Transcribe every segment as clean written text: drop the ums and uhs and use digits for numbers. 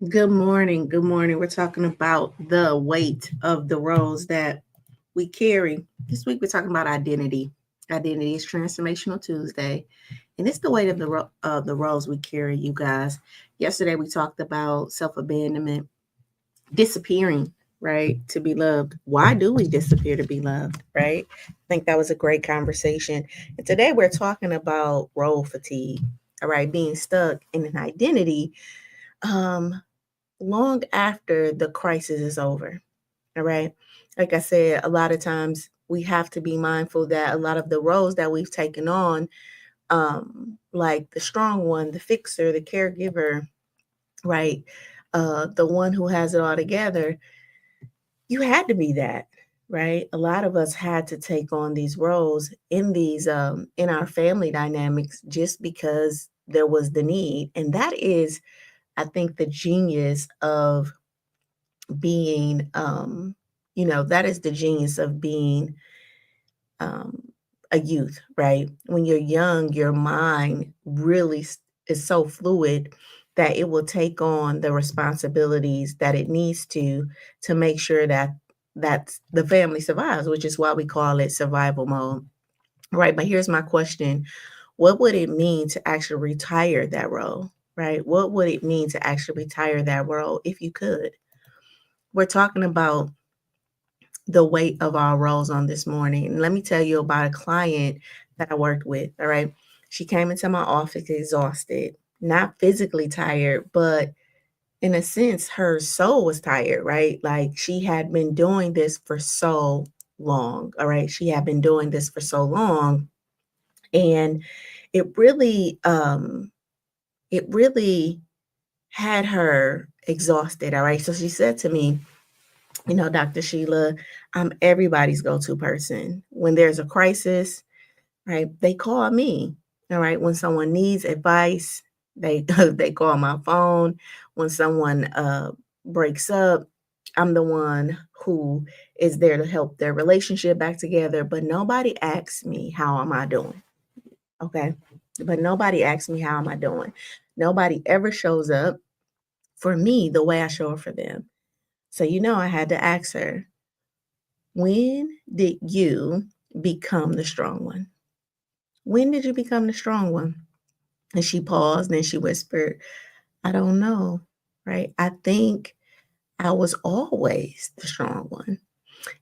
Good morning. Good morning. We're talking about the weight of the roles that we carry. This week we're talking about identity. Identity is Transformational Tuesday, and it's the weight of the roles we carry, you guys. Yesterday we talked about self-abandonment, disappearing, right, to be loved. Why do we disappear to be loved, right? I think that was a great conversation. And today we're talking about role fatigue, all right, being stuck in an identity um long after the crisis is over. All right. Like I said, a lot of times we have to be mindful that a lot of the roles that we've taken on, like the strong one, the fixer, the caregiver, right? The one who has it all together, you had to be that, right? A lot of us had to take on these roles in these in our family dynamics just because there was the need. And that is, I think, the genius of being that is the genius of being um a youth, right? When you're young, your mind really is so fluid that it will take on the responsibilities that it needs to make sure that the family survives, which is why we call it survival mode, right? But here's my question: what would it mean to actually retire that role, right? What would it mean to actually retire that role if you could? We're talking about the weight of our roles on this morning. And let me tell you about a client that I worked with. All right. She came into my office exhausted, not physically tired, but in a sense, her soul was tired, right? Like she had been doing this for so long. All right. She had been doing this for so long. And it really, um, it really had her exhausted. All right. So she said to me, Dr. Sheila, I'm everybody's go-to person. When there's a crisis, right, they call me. All right. When someone needs advice, they they call my phone. When someone breaks up, I'm the one who is there to help their relationship back together. But nobody asks me how am I doing. Okay. But nobody asks me how am I doing. Nobody ever shows up for me the way I show up for them. So I had to ask her, when did you become the strong one? When did you become the strong one? And she paused and she whispered, I don't know, right? I think I was always the strong one.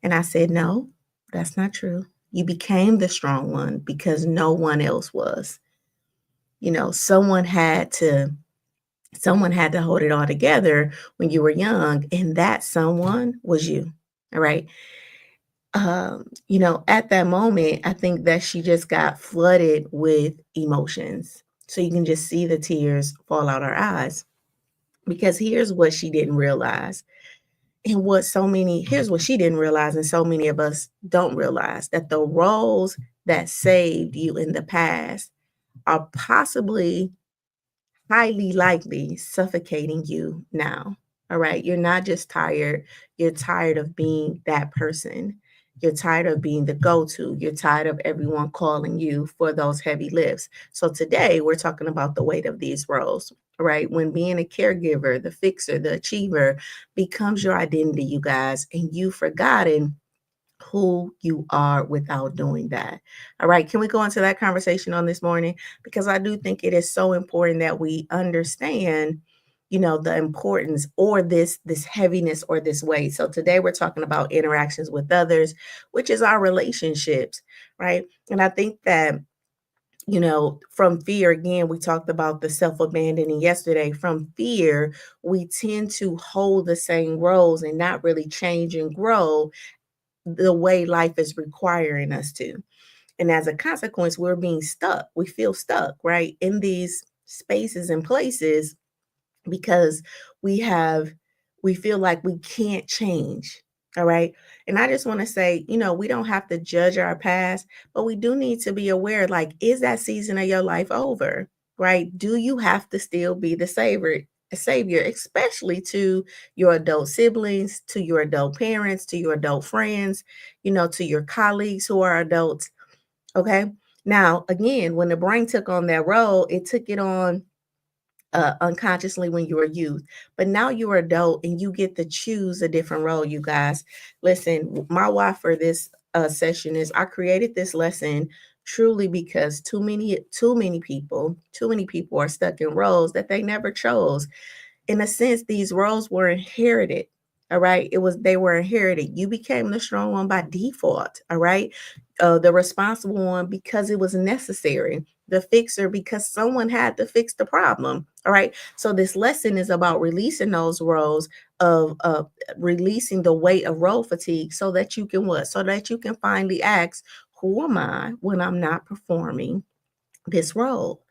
And I said, no, that's not true. You became the strong one because no one else was. Someone had to hold it all together when you were young, and that someone was you. All right. At that moment, I think that she just got flooded with emotions. So you can just see the tears fall out her eyes. Because here's what she didn't realize. Here's what she didn't realize, and so many of us don't realize that the roles that saved you in the past are possibly highly likely suffocating you now. All right. You're not just tired, you're tired of being that person. You're tired of being the go to. You're tired of everyone calling you for those heavy lifts. So, today we're talking about the weight of these roles, right? When being a caregiver, the fixer, the achiever becomes your identity, you guys, and you've forgotten who you are without doing that. All right. Can we go into that conversation on this morning? Because I do think it is so important that we understand, the importance or this heaviness or this weight. So today we're talking about interactions with others, which is our relationships, right? And I think that from fear, again, we talked about the self abandoning yesterday. From fear, we tend to hold the same roles and not really change and grow the way life is requiring us to. And as a consequence, we're being stuck. We feel stuck, right? In these spaces and places because we have we feel like we can't change. All right. And I just want to say, we don't have to judge our past, but we do need to be aware, like, is that season of your life over? Right? Do you have to still be the savior, especially to your adult siblings, to your adult parents, to your adult friends, to your colleagues who are adults. Okay. Now, again, when the brain took on that role, it took it on unconsciously when you were youth. But now you're adult and you get to choose a different role, you guys. Listen, my why for this session is I created this lesson truly because too many people are stuck in roles that they never chose. In a sense, these roles were inherited. All right. They were inherited. You became the strong one by default. All right. The responsible one because it was necessary. The fixer because someone had to fix the problem. All right. So this lesson is about releasing those roles of releasing the weight of role fatigue so that you can what? So that you can finally ask, who am I when I'm not performing this role?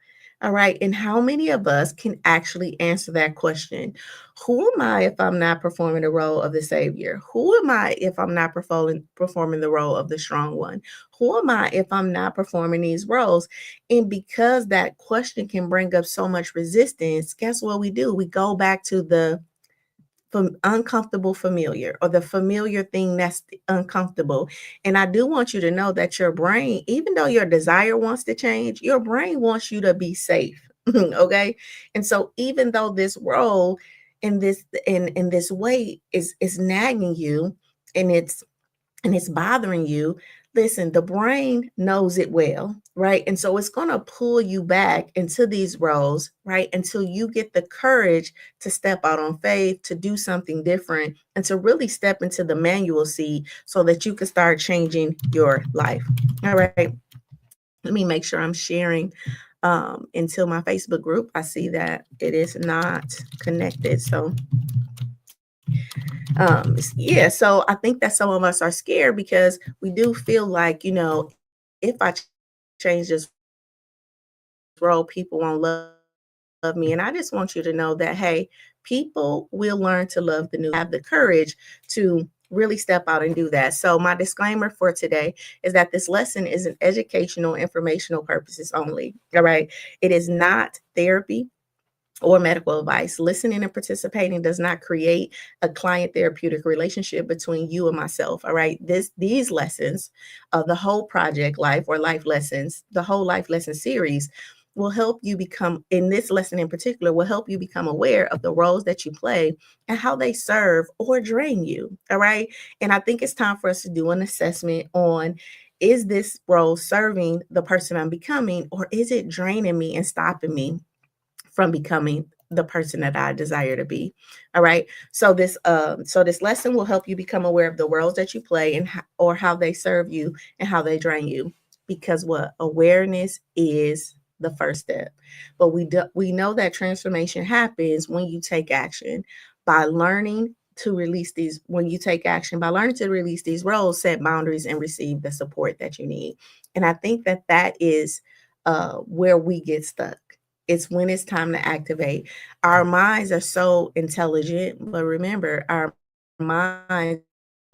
All right. And how many of us can actually answer that question? Who am I if I'm not performing the role of the Savior? Who am I if I'm not performing the role of the strong one? Who am I if I'm not performing these roles? And because that question can bring up so much resistance, guess what we do? We go back to the from uncomfortable familiar, or the familiar thing that's uncomfortable. And I do want you to know that your brain, even though your desire wants to change, your brain wants you to be safe. Okay. And so even though this role in this way is nagging you, and it's bothering you, listen, the brain knows it well, right? And so it's going to pull you back into these roles, right? Until you get the courage to step out on faith, to do something different, and to really step into the manual seat so that you can start changing your life. All right. Let me make sure I'm sharing into my Facebook group. I see that it is not connected. So yeah, so I think that some of us are scared because we do feel like, if I change this role, people won't love me. And I just want you to know that, hey, people will learn to love the new, have the courage to really step out and do that. So my disclaimer for today is that this lesson is an educational, informational purposes only. All right. It is not therapy or medical advice. Listening and participating does not create a client therapeutic relationship between you and myself. All right. These lessons, the whole project life or life lessons, the whole life lesson series will help you become, in this lesson in particular, will help you become aware of the roles that you play and how they serve or drain you. All right. And I think it's time for us to do an assessment on, is this role serving the person I'm becoming, or is it draining me and stopping me from becoming the person that I desire to be? All right. So this lesson will help you become aware of the roles that you play and or how they serve you and how they drain you. Because what awareness is the first step. But we know that transformation happens when you take action. By learning to release these, when you take action, by learning to release these roles, set boundaries, and receive the support that you need. And I think that is where we get stuck. It's when it's time to activate. Our minds are so intelligent, but remember, our minds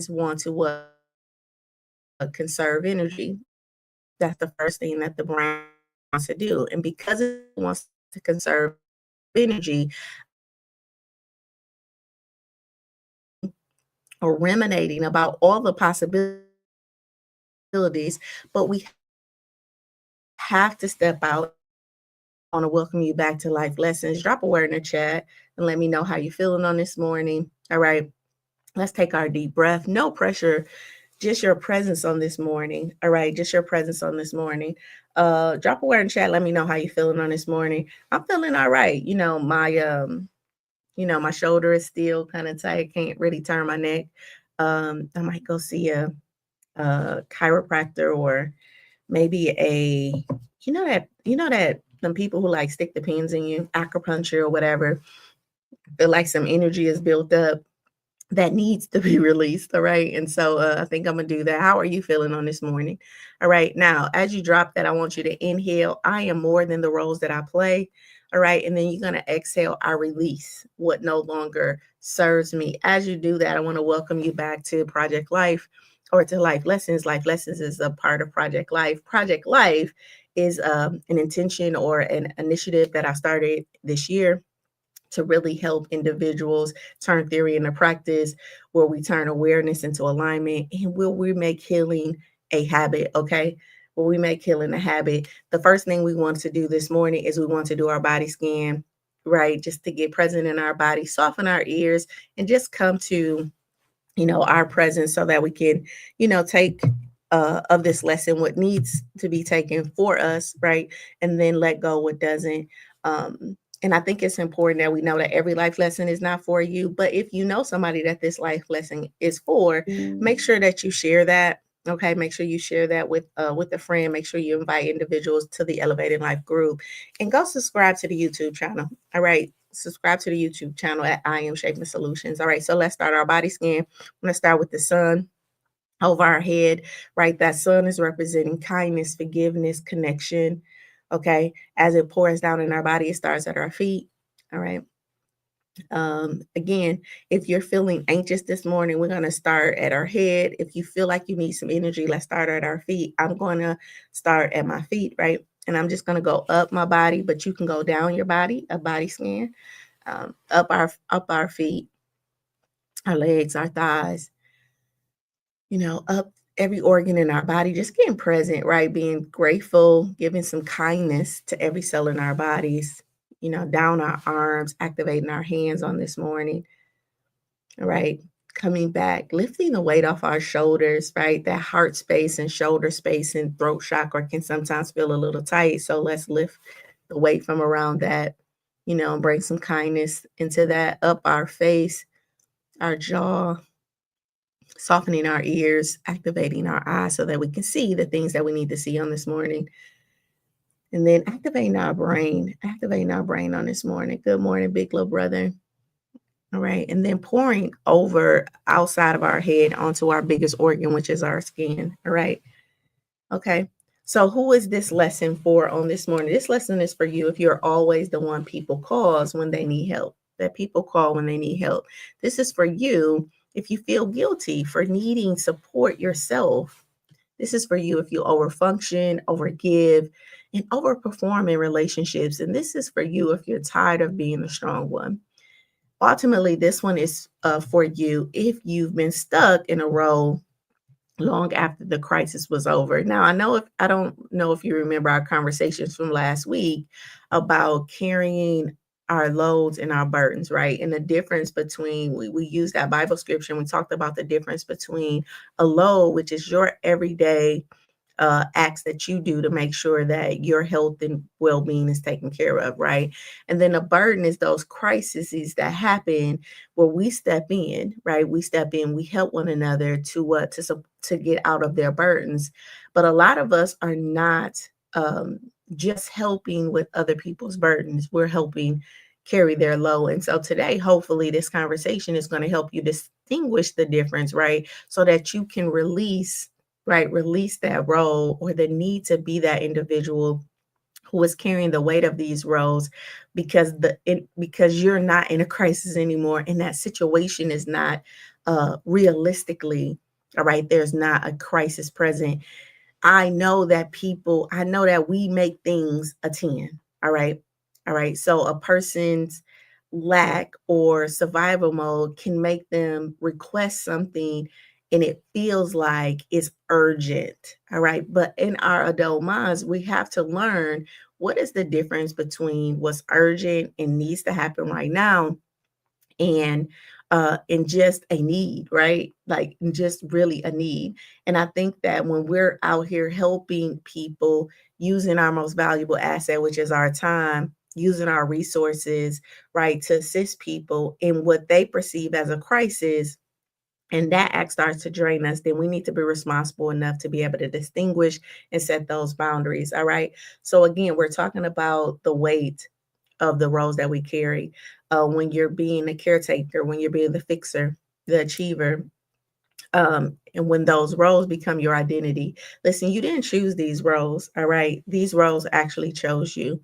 want to what? Conserve energy. That's the first thing that the brain wants to do. And because it wants to conserve energy, or ruminating about all the possibilities, but we have to step out. I want to welcome you back to Life Lessons. Drop a word in the chat and let me know how you're feeling on this morning. All right. Let's take our deep breath. No pressure, just your presence on this morning. All right, just your presence on this morning. Drop a word in chat. Let me know how you're feeling on this morning. I'm feeling all right. My shoulder is still kind of tight. Can't really turn my neck. I might go see a chiropractor, or maybe that some people who like stick the pins in you, acupuncture or whatever. Feel like some energy is built up that needs to be released. All right. And so I think I'm going to do that. How are you feeling on this morning? All right. Now, as you drop that, I want you to inhale, I am more than the roles that I play. All right. And then you're going to exhale, I release what no longer serves me. As you do that, I want to welcome you back to Project Life, or to Life Lessons. Life Lessons is a part of Project Life. Project Life is an intention or an initiative that I started this year to really help individuals turn theory into practice, where we turn awareness into alignment, and will we make healing a habit. Okay. Will we make healing a habit? The first thing we want to do this morning is we want to do our body scan. right? Just to get present in our body, soften our ears, and just come to, our presence so that we can, take of this lesson what needs to be taken for us, right? And then let go what doesn't. And I think it's important that we know that every life lesson is not for you. But if you know somebody that this life lesson is for, make sure that you share that. Okay, make sure you share that with a friend. Make sure you invite individuals to the Elevated Life group, and go subscribe to the YouTube channel. All right, subscribe to the YouTube channel at I Am Shaping Solutions. All right, so let's start our body scan. I'm gonna start with the sun over our head, right? That sun is representing kindness, forgiveness, connection. Okay. As it pours down in our body, it starts at our feet. All right. Again, if you're feeling anxious this morning, we're going to start at our head. If you feel like you need some energy, let's start at our feet. I'm going to start at my feet, right? And I'm just going to go up my body, but you can go down your body, a body scan, up our feet, our legs, our thighs, up every organ in our body, just getting present, right? Being grateful, giving some kindness to every cell in our bodies, down our arms, activating our hands on this morning, right? Coming back, lifting the weight off our shoulders, right? That heart space and shoulder space and throat chakra can sometimes feel a little tight. So let's lift the weight from around that, and bring some kindness into that, up our face, our jaw, softening our ears, activating our eyes so that we can see the things that we need to see on this morning. And then activating our brain on this morning. Good morning, big little brother. All right. And then pouring over outside of our head onto our biggest organ, which is our skin. All right. Okay. So who is this lesson for on this morning? This lesson is for you if you're always the one people call when they need help, that people call when they need help. This is for you if you feel guilty for needing support yourself. This is for you if you overfunction, overgive, and overperform in relationships. And this is for you if you're tired of being the strong one. Ultimately, this one is for you if you've been stuck in a role long after the crisis was over. Now, I don't know if you remember our conversations from last week about carrying our loads and our burdens, right? And the difference between, we used that Bible scripture and we talked about the difference between a load, which is your everyday acts that you do to make sure that your health and well-being is taken care of, right? And then a burden is those crises that happen where we step in, right? We step in, we help one another to get out of their burdens. But a lot of us are not just helping with other people's burdens. We're helping carry their load. And so today, hopefully, this conversation is going to help you distinguish the difference, right? So that you can release, right? Release that role or the need to be that individual who is carrying the weight of these roles because you're not in a crisis anymore and that situation is not realistically, all right, there's not a crisis present. I know that we make things a 10. All right. All right. So a person's lack or survival mode can make them request something and it feels like it's urgent. All right. But in our adult minds, we have to learn what is the difference between what's urgent and needs to happen right now and just a need, right? Like just really a need. And I think that when we're out here helping people using our most valuable asset, which is our time, using our resources, right, to assist people in what they perceive as a crisis, and that act starts to drain us, then we need to be responsible enough to be able to distinguish and set those boundaries. All right. So again, we're talking about the weight of the roles that we carry. When you're being a caretaker, when you're being the fixer, the achiever, and when those roles become your identity. Listen, you didn't choose these roles, all right? These roles actually chose you,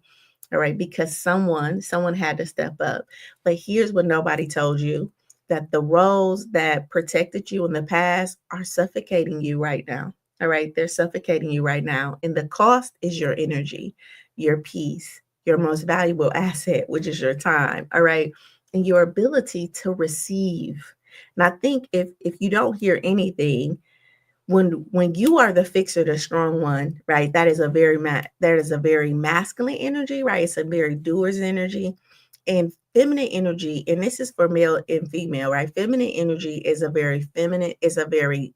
all right? Because someone had to step up. But here's what nobody told you, that the roles that protected you in the past are suffocating you right now. All right, they're suffocating you right now. And the cost is your energy, your peace, your most valuable asset, which is your time. All right. And your ability to receive. And I think if you don't hear anything, when you are the fixer, the strong one, right? That is a very masculine energy, right? It's a very doer's energy. And feminine energy, and this is for male and female, right? Feminine energy is a very feminine, is a very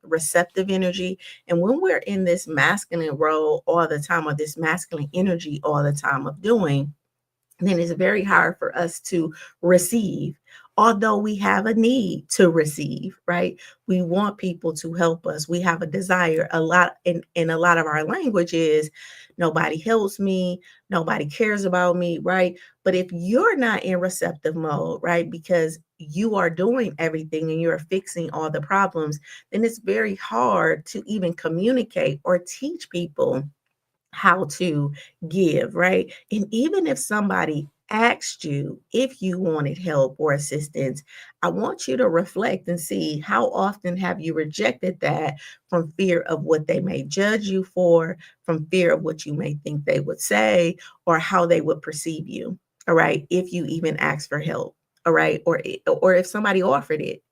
receptive energy. And when we're in this masculine role all the time, or this masculine energy all the time of doing, then it's very hard for us to receive. Although we have a need to receive, right? We want people to help us. We have a desire. A lot in a lot of our language is nobody helps me, nobody cares about me, right? But if you're not in receptive mode, right, because you are doing everything and you're fixing all the problems, then it's very hard to even communicate or teach people how to give, right? And even if somebody asked you if you wanted help or assistance, I want you to reflect and see how often have you rejected that from fear of what they may judge you for, from fear of what you may think they would say, or how they would perceive you. All right, if you even ask for help. All right, or if somebody offered it,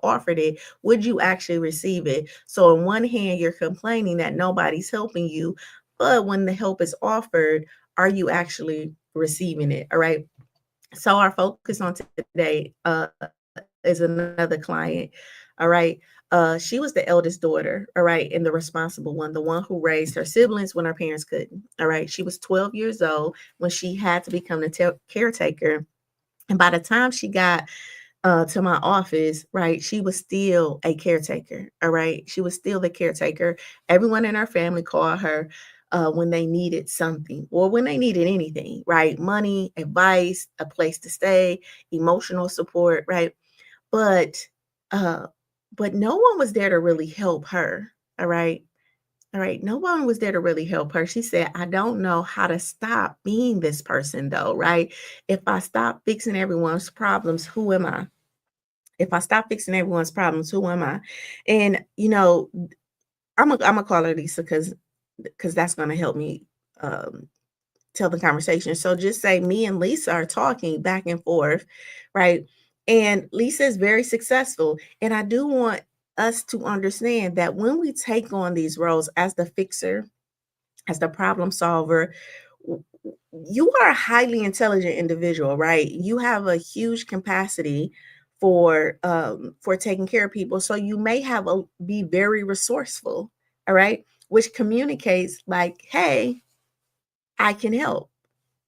offered it, would you actually receive it? So on one hand, you're complaining that nobody's helping you, but when the help is offered, are you actually receiving it? All right. So our focus on today is another client. All right. She was the eldest daughter, all right, and the responsible one, the one who raised her siblings when her parents couldn't. All right. She was 12 years old when she had to become the caretaker. And by the time she got to my office, right, she was still a caretaker. All right. She was still the caretaker. Everyone in her family called her when they needed something or when they needed anything, right? Money, advice, a place to stay, emotional support, right? But uh, but no one was there to really help her. All right. All right. No one was there to really help her. She said, I don't know how to stop being this person, though, right? If I stop fixing everyone's problems, who am I? If I stop fixing everyone's problems, who am I? And I'm gonna call her Lisa because that's gonna help me um, tell the conversation. So just say me and Lisa are talking back and forth, right? And Lisa is very successful, and I do want us to understand that when we take on these roles as the fixer, as the problem solver, you are a highly intelligent individual, right? You have a huge capacity for taking care of people. So you may have a be very resourceful, all right, which communicates like, hey, I can help,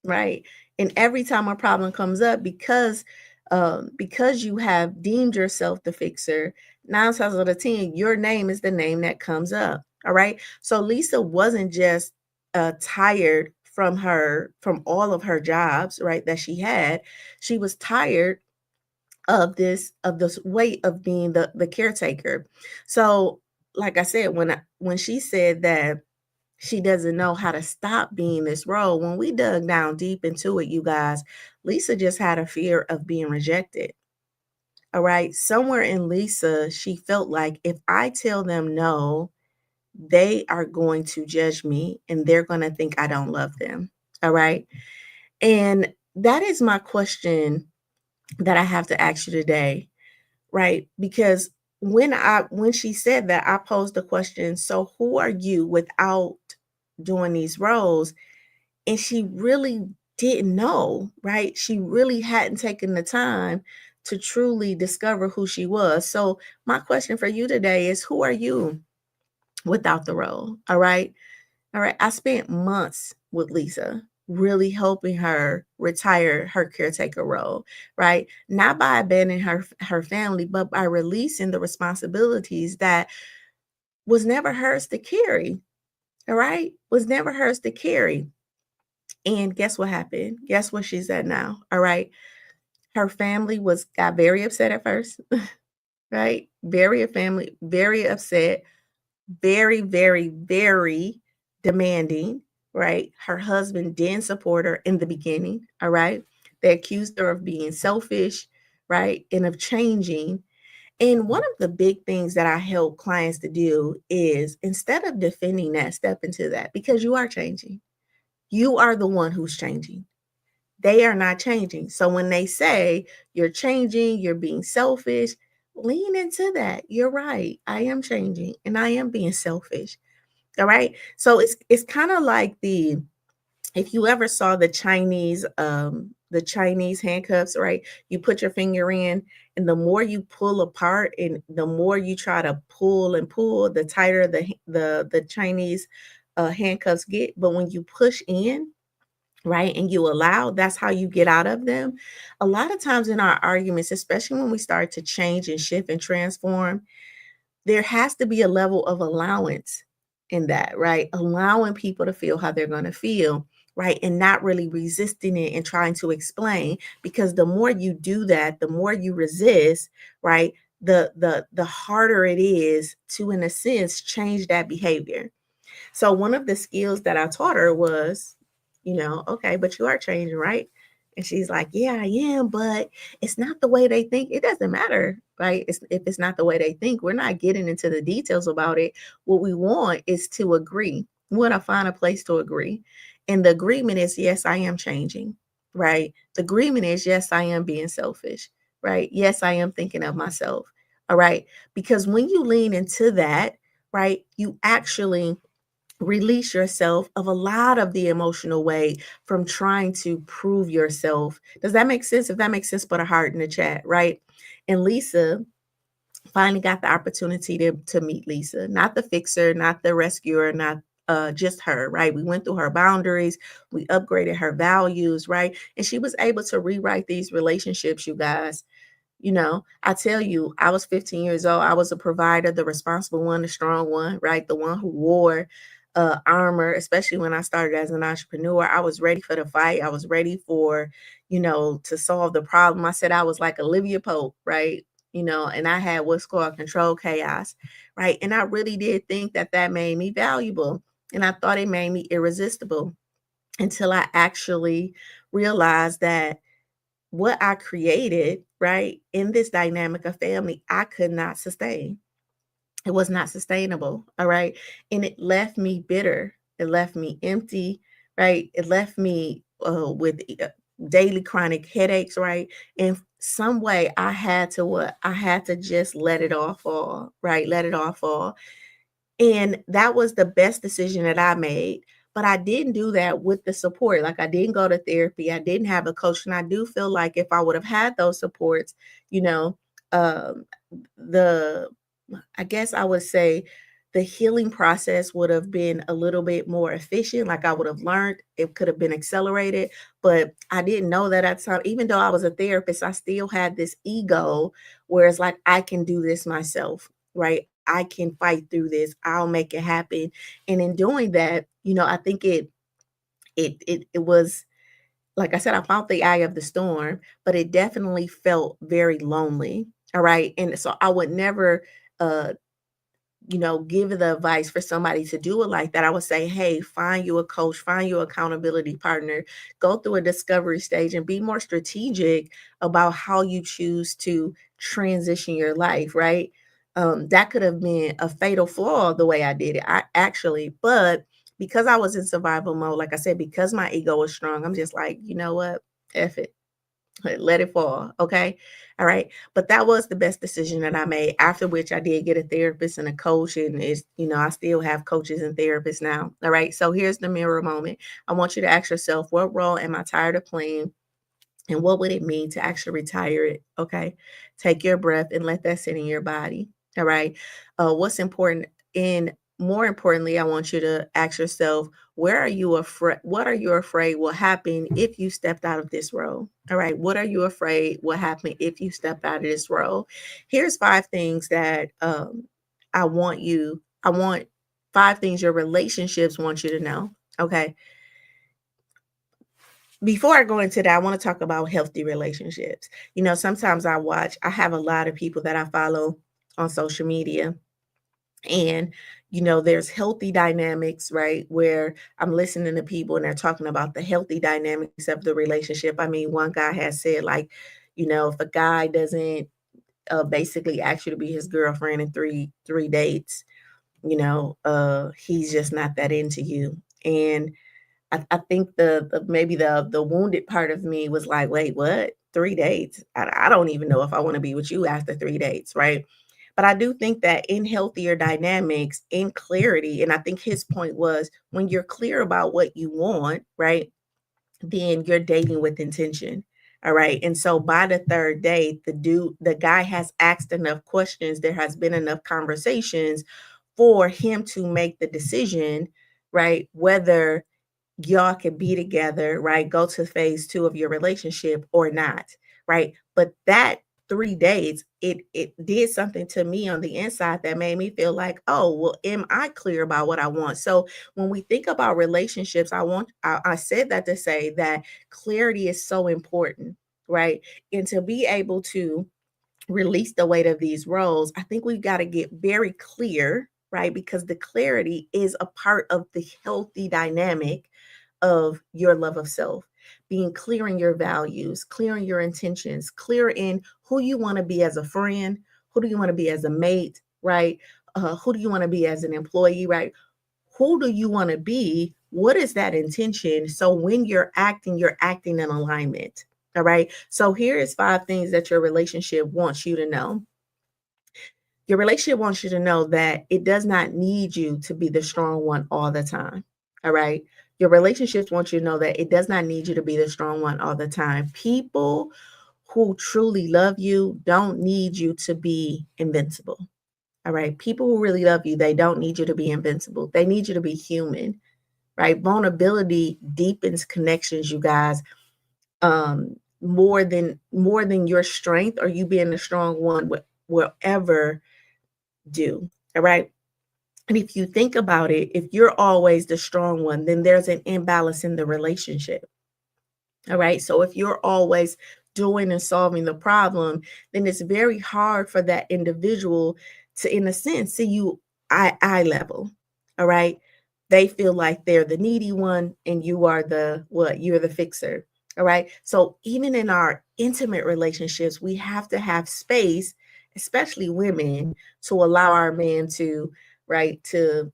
right? And every time a problem comes up, because you have deemed yourself the fixer, 9 times out of 10, your name is the name that comes up. All right. So Lisa wasn't just tired from all of her jobs, right, that she had. She was tired of this weight of being the caretaker. So, like I said, when she said that she doesn't know how to stop being this role. When we dug down deep into it, you guys, Lisa just had a fear of being rejected. All right. Somewhere in Lisa, she felt like if I tell them no, they are going to judge me and they're going to think I don't love them. All right. And that is my question that I have to ask you today, right? Because when she said that, I posed the question, so who are you without doing these roles? And she really didn't know, right? She really hadn't taken the time to truly discover who she was. So, my question for you today is, who are you without the role? All right. All right. I spent months with Lisa, really helping her retire her caretaker role, right? Not by abandoning her family, but by releasing the responsibilities that was never hers to carry. All right. Was never hers to carry. And guess what happened? Guess where she's at now? All right. Her family got very upset at first, right? Very upset, very, very, very demanding, right? Her husband didn't support her in the beginning. All right. They accused her of being selfish, right? And of changing. And one of the big things that I help clients to do is instead of defending that, step into that because you are changing. You are the one who's changing. They are not changing. So when they say you're changing, you're being selfish, lean into that. You're right. I am changing and I am being selfish. All right. So it's kind of like the if you ever saw the Chinese the Chinese handcuffs, right? You put your finger in, and the more you pull apart and the more you try to pull and pull, the tighter the Chinese handcuffs get. But when you push in, right, and you allow, that's how you get out of them. A lot of times in our arguments, especially when we start to change and shift and transform, there has to be a level of allowance in that, right? Allowing people to feel how they're going to feel, right? And not really resisting it and trying to explain, because the more you do that, the more you resist, right? The harder it is to, in a sense, change that behavior. So one of the skills that I taught her was, okay, but you are changing, right? And she's like, yeah, I am, but it's not the way they think. It doesn't matter, right? If it's not the way they think, we're not getting into the details about it. What we want is to agree. We want to find a place to agree. And the agreement is, yes, I am changing, right? The agreement is, yes, I am being selfish, right? Yes, I am thinking of myself, all right? Because when you lean into that, right, you actually release yourself of a lot of the emotional weight from trying to prove yourself. Does that make sense? If that makes sense, put a heart in the chat, right? And Lisa finally got the opportunity to meet Lisa, not the fixer, not the rescuer, not just her, right? We went through her boundaries, we upgraded her values, right? And she was able to rewrite these relationships, you guys. I tell you, I was 15 years old. I was a provider, the responsible one, the strong one, right? The one who wore armor, especially when I started as an entrepreneur. I was ready for the fight. I was ready for, to solve the problem. I said I was like Olivia Pope, right? And I had what's called control chaos, right? And I really did think that that made me valuable. And I thought it made me irresistible until I actually realized that what I created, right, in this dynamic of family, I could not sustain. It was not sustainable. All right. And it left me bitter. It left me empty, right? It left me with daily chronic headaches, right? In some way, I had to what? I had to just let it all fall, right? Let it all fall. And that was the best decision that I made. But I didn't do that with the support. Like I didn't go to therapy. I didn't have a coach. And I do feel like if I would have had those supports, you know, um, the I guess I would say the healing process would have been a little bit more efficient. Like I would have learned, it could have been accelerated, but I didn't know that at the time. Even though I was a therapist, I still had this ego where it's like, I can do this myself, right? I can fight through this. I'll make it happen. And in doing that, I think it was, like I said, I found the eye of the storm, but it definitely felt very lonely. All right. And so I would never uh give the advice for somebody to do it like that. I would say, hey, find you a coach, find you an accountability partner, go through a discovery stage and be more strategic about how you choose to transition your life, right? That could have been a fatal flaw the way I did it. But because I was in survival mode, like I said, because my ego was strong, I'm just like, you know what? F it. Let it fall. Okay. All right. But that was the best decision that I made. After which I did get a therapist and a coach. And I still have coaches and therapists now. All right. So here's the mirror moment. I want you to ask yourself, what role am I tired of playing? And what would it mean to actually retire it? Okay. Take your breath and let that sit in your body. All right. What's important? And more importantly, I want you to ask yourself, where are you afraid? What are you afraid will happen if you stepped out of this role? All right. What are you afraid will happen if you stepped out of this role? Here's 5 things that I want 5 things your relationships want you to know. Okay. Before I go into that, I want to talk about healthy relationships. Sometimes I have a lot of people that I follow on social media, and there's healthy dynamics, right? Where I'm listening to people and they're talking about the healthy dynamics of the relationship. I mean, one guy has said, like, if a guy doesn't basically ask you to be his girlfriend in three dates, he's just not that into you. And I think the maybe the wounded part of me was like, "Wait, what? 3 dates? I don't even know if I wanna be with you after 3 dates," right? But I do think that in healthier dynamics, in clarity, and I think his point was when you're clear about what you want, right? then you're dating with intention. All right. And so by the third date, the guy has asked enough questions. There has been enough conversations for him to make the decision, right? Whether y'all can be together, right? Go to phase two of your relationship or not, right? But that 3 days, it did something to me on the inside that made me feel like, oh, well, am I clear about what I want? So when we think about relationships, I said that to say that clarity is so important, right? And to be able to release the weight of these roles, I think we've got to get very clear, right? Because the clarity is a part of the healthy dynamic of your love of self. Being clear in your values, clear in your intentions, clear in who you want to be as a friend, who do you want to be as a mate, right? Who do you want to be as an employee, right? Who do you want to be? What is that intention? So when you're acting in alignment. All right. So here is 5 things that your relationship wants you to know. Your relationship wants you to know that it does not need you to be the strong one all the time. All right. Your relationships want you to know that it does not need you to be the strong one all the time. People who truly love you don't need you to be invincible. All right. People who really love you, they don't need you to be invincible. They need you to be human, right? Vulnerability deepens connections, you guys, more than your strength or you being the strong one will ever do. All right. And if you think about it, if you're always the strong one, then there's an imbalance in the relationship. All right. So if you're always doing and solving the problem, then it's very hard for that individual to, in a sense, see you eye level. All right. They feel like they're the needy one and you are the what? You're the fixer. All right. So even in our intimate relationships, we have to have space, especially women, to allow our men to, right, to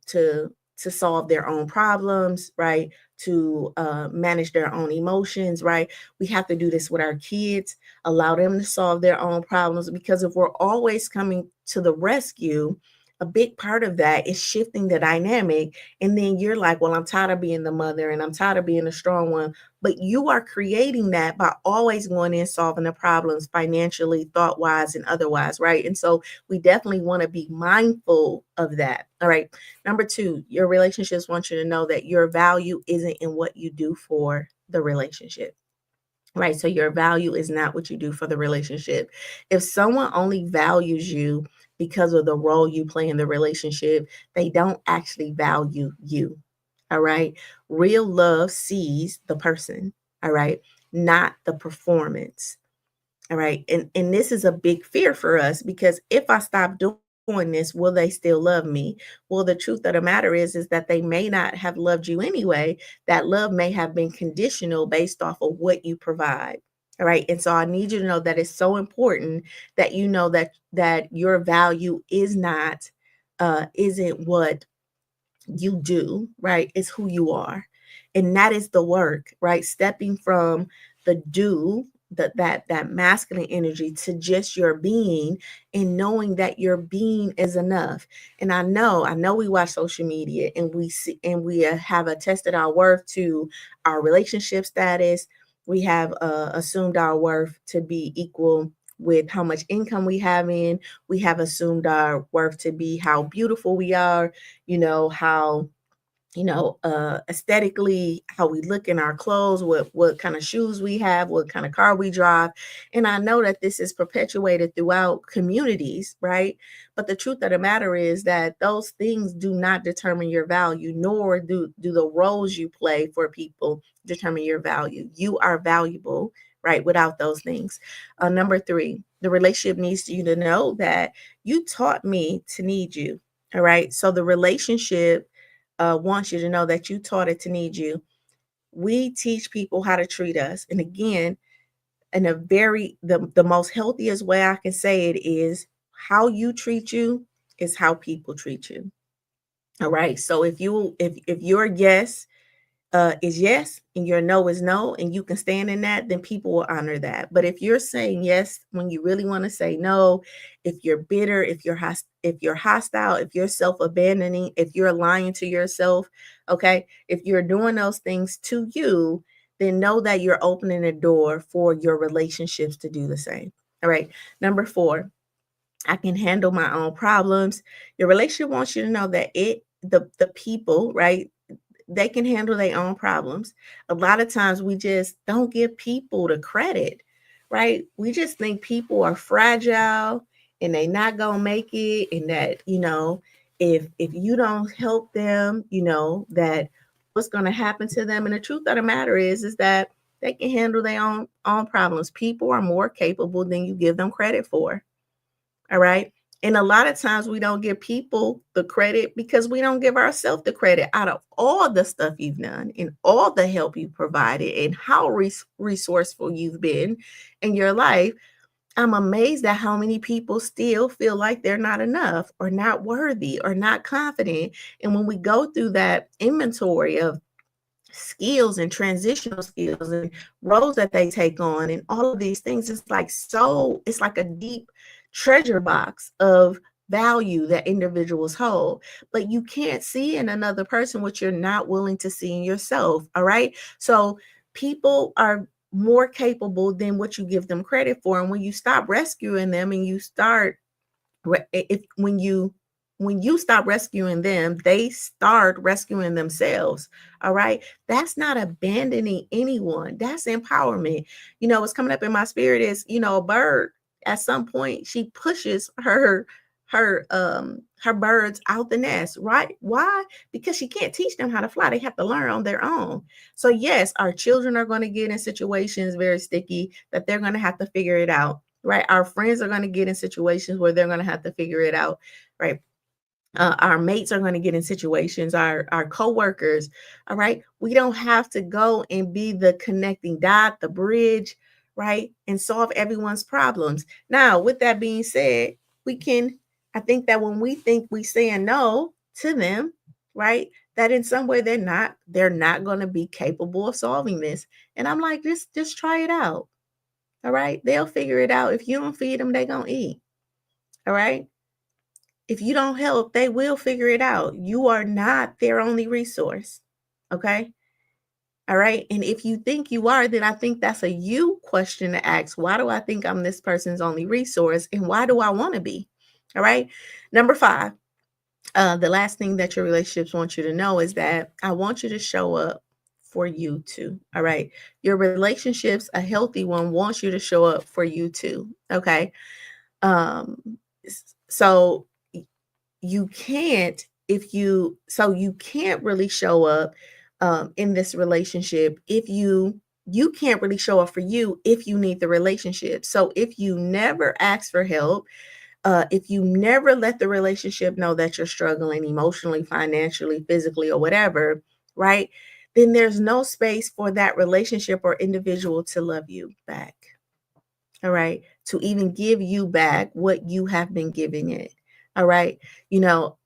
solve their own problems, right? To manage their own emotions, right? We have to do this with our kids, allow them to solve their own problems. Because if we're always coming to the rescue, a big part of that is shifting the dynamic. And then you're like, well, I'm tired of being the mother and I'm tired of being the strong one. But you are creating that by always going in solving the problems financially, thought wise, and otherwise, right? And so we definitely want to be mindful of that. All right. Number 2, your relationships want you to know that your value isn't in what you do for the relationship. Right. So your value is not what you do for the relationship. If someone only values you because of the role you play in the relationship, they don't actually value you. All right. Real love sees the person. All right. Not the performance. All right. And this is a big fear for us because if I stop doing this, will they still love me? Well, the truth of the matter is that they may not have loved you anyway. That love may have been conditional based off of what you provide. All right. And so I need you to know that it's so important that you know that your value isn't what you do, right? It's who you are. And that is the work, right? Stepping from the do, that masculine energy to just your being and knowing that your being is enough. And I know we watch social media and we see and we have attested our worth to our relationship status. We have assumed our worth to be equal with how much income we have in. We have assumed our worth to be how beautiful we are, how aesthetically, how we look in our clothes, what kind of shoes we have, what kind of car we drive. And I know that this is perpetuated throughout communities, right? But the truth of the matter is that those things do not determine your value, nor do the roles you play for people determine your value. You are valuable, right? Without those things. Number 3, the relationship needs you to know that you taught me to need you. All right. So the relationship wants you to know that you taught it to need you. We teach people how to treat us. And again, in the most healthiest way I can say it is how you treat you is how people treat you. All right. So if your yes is yes and your no is no and you can stand in that, then people will honor that. But if you're saying yes when you really want to say no, if you're bitter, if you're hostile, if you're self-abandoning, if you're lying to yourself, okay, if you're doing those things to you, then know that you're opening a door for your relationships to do the same. All right. Number 4, I can handle my own problems. Your relationship wants you to know that the people, right? They can handle their own problems. A lot of times we just don't give people the credit, right? We just think people are fragile and they not gonna make it, and that, if you don't help them, that what's gonna happen to them. And the truth of the matter is that they can handle their own problems. People are more capable than you give them credit for. All right. And a lot of times we don't give people the credit because we don't give ourselves the credit out of all the stuff you've done and all the help you provided and how resourceful you've been in your life. I'm amazed at how many people still feel like they're not enough or not worthy or not confident. And when we go through that inventory of skills and transitional skills and roles that they take on and all of these things, it's like a deep treasure box of value that individuals hold, but you can't see in another person what you're not willing to see in yourself. All right, so people are more capable than what you give them credit for, and when you stop rescuing them and you start if when you stop rescuing them, they start rescuing themselves. All right, that's not abandoning anyone, that's empowerment. What's coming up in my spirit is, a bird. At some point she pushes her birds out the nest, right? Why? Because she can't teach them how to fly, they have to learn on their own. So yes, our children are going to get in situations very sticky that they're going to have to figure it out, right? Our friends are going to get in situations where they're going to have to figure it out, right? Our mates are going to get in situations, our coworkers. All right, we don't have to go and be the connecting dot, the bridge, right, and solve everyone's problems. Now, with that being said, we can. I think that when we think we saying no to them, right, that in some way they're not going to be capable of solving this. And I'm like, just try it out. All right, they'll figure it out. If you don't feed them, they gonna eat. All right. If you don't help, they will figure it out. You are not their only resource. Okay. All right. And if you think you are, then I think that's a you question to ask. Why do I think I'm this person's only resource? And why do I want to be? All right. Number 5, the last thing that your relationships want you to know is that I want you to show up for you too. All right. Your relationships, a healthy one, wants you to show up for you too. Okay. Um, so you can't you can't really show up in this relationship if you can't really show up for you if you need the relationship. So if you never ask for help, if you never let the relationship know that you're struggling emotionally, financially, physically, or whatever, right, then there's no space for that relationship or individual to love you back. All right, to even give you back what you have been giving it. All right, you know,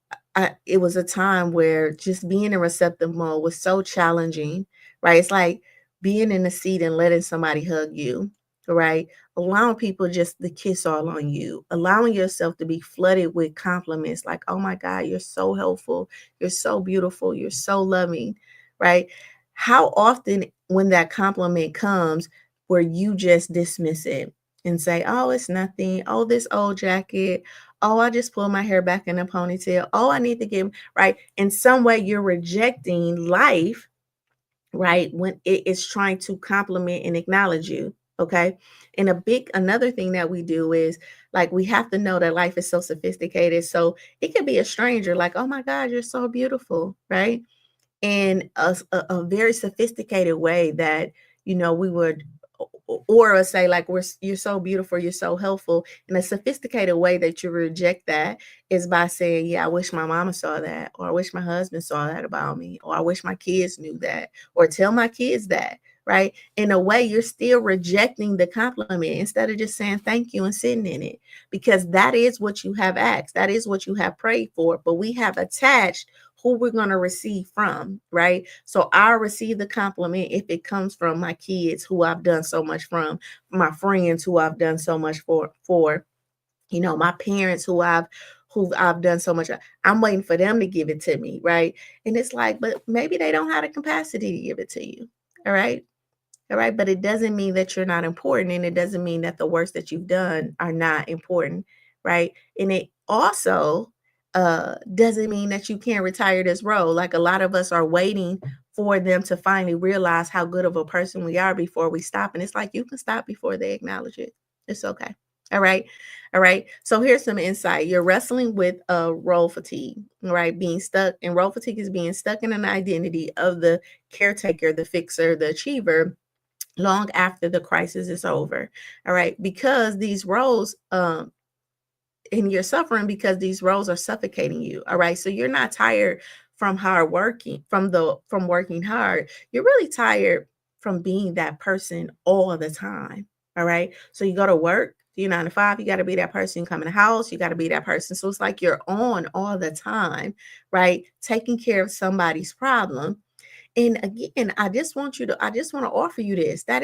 it was a time where just being in receptive mode was so challenging, right? It's like being in the seat and letting somebody hug you, right? Allowing people just to kiss all on you, allowing yourself to be flooded with compliments like, oh my God, you're so helpful, you're so beautiful, you're so loving, right? How often when that compliment comes, where you just dismiss it and say, oh, it's nothing. Oh, this old jacket. Oh, I just pulled my hair back in a ponytail. Oh, I need to get right. In some way, you're rejecting life, right? When it is trying to compliment and acknowledge you. Okay. And another thing that we do is like, we have to know that life is so sophisticated. So it could be a stranger, like, oh my God, you're so beautiful. Right. In a very sophisticated way that, we would or say like you're so beautiful, you're so helpful. In a sophisticated way that you reject that is by saying, yeah, I wish my mama saw that, or I wish my husband saw that about me, or I wish my kids knew that, or tell my kids that, right? In a way, you're still rejecting the compliment instead of just saying thank you and sitting in it, because that is what you have asked, that is what you have prayed for, but we have attached who we're going to receive from, right? So I'll receive the compliment if it comes from my kids who I've done so much from, my friends who I've done so much for, my parents who I've done so much. I'm waiting for them to give it to me, right? And it's like, but maybe they don't have the capacity to give it to you. All right. All right. But it doesn't mean that you're not important. And it doesn't mean that the works that you've done are not important. Right. And it also doesn't mean that you can't retire this role. Like a lot of us are waiting for them to finally realize how good of a person we are before we stop. And it's like you can stop before they acknowledge it. It's okay. All right. All right. So here's some insight. You're wrestling with role fatigue, right? Being stuck, and role fatigue is being stuck in an identity of the caretaker, the fixer, the achiever long after the crisis is over. All right. Because these roles, and you're suffering because these roles are suffocating you. All right. So you're not tired from hard working, from working hard. You're really tired from being that person all the time. All right. So you go to work, you 9 to 5, you got to be that person. You come in the house, you got to be that person. So it's like you're on all the time, right? Taking care of somebody's problem. And again, I just want to offer you this. That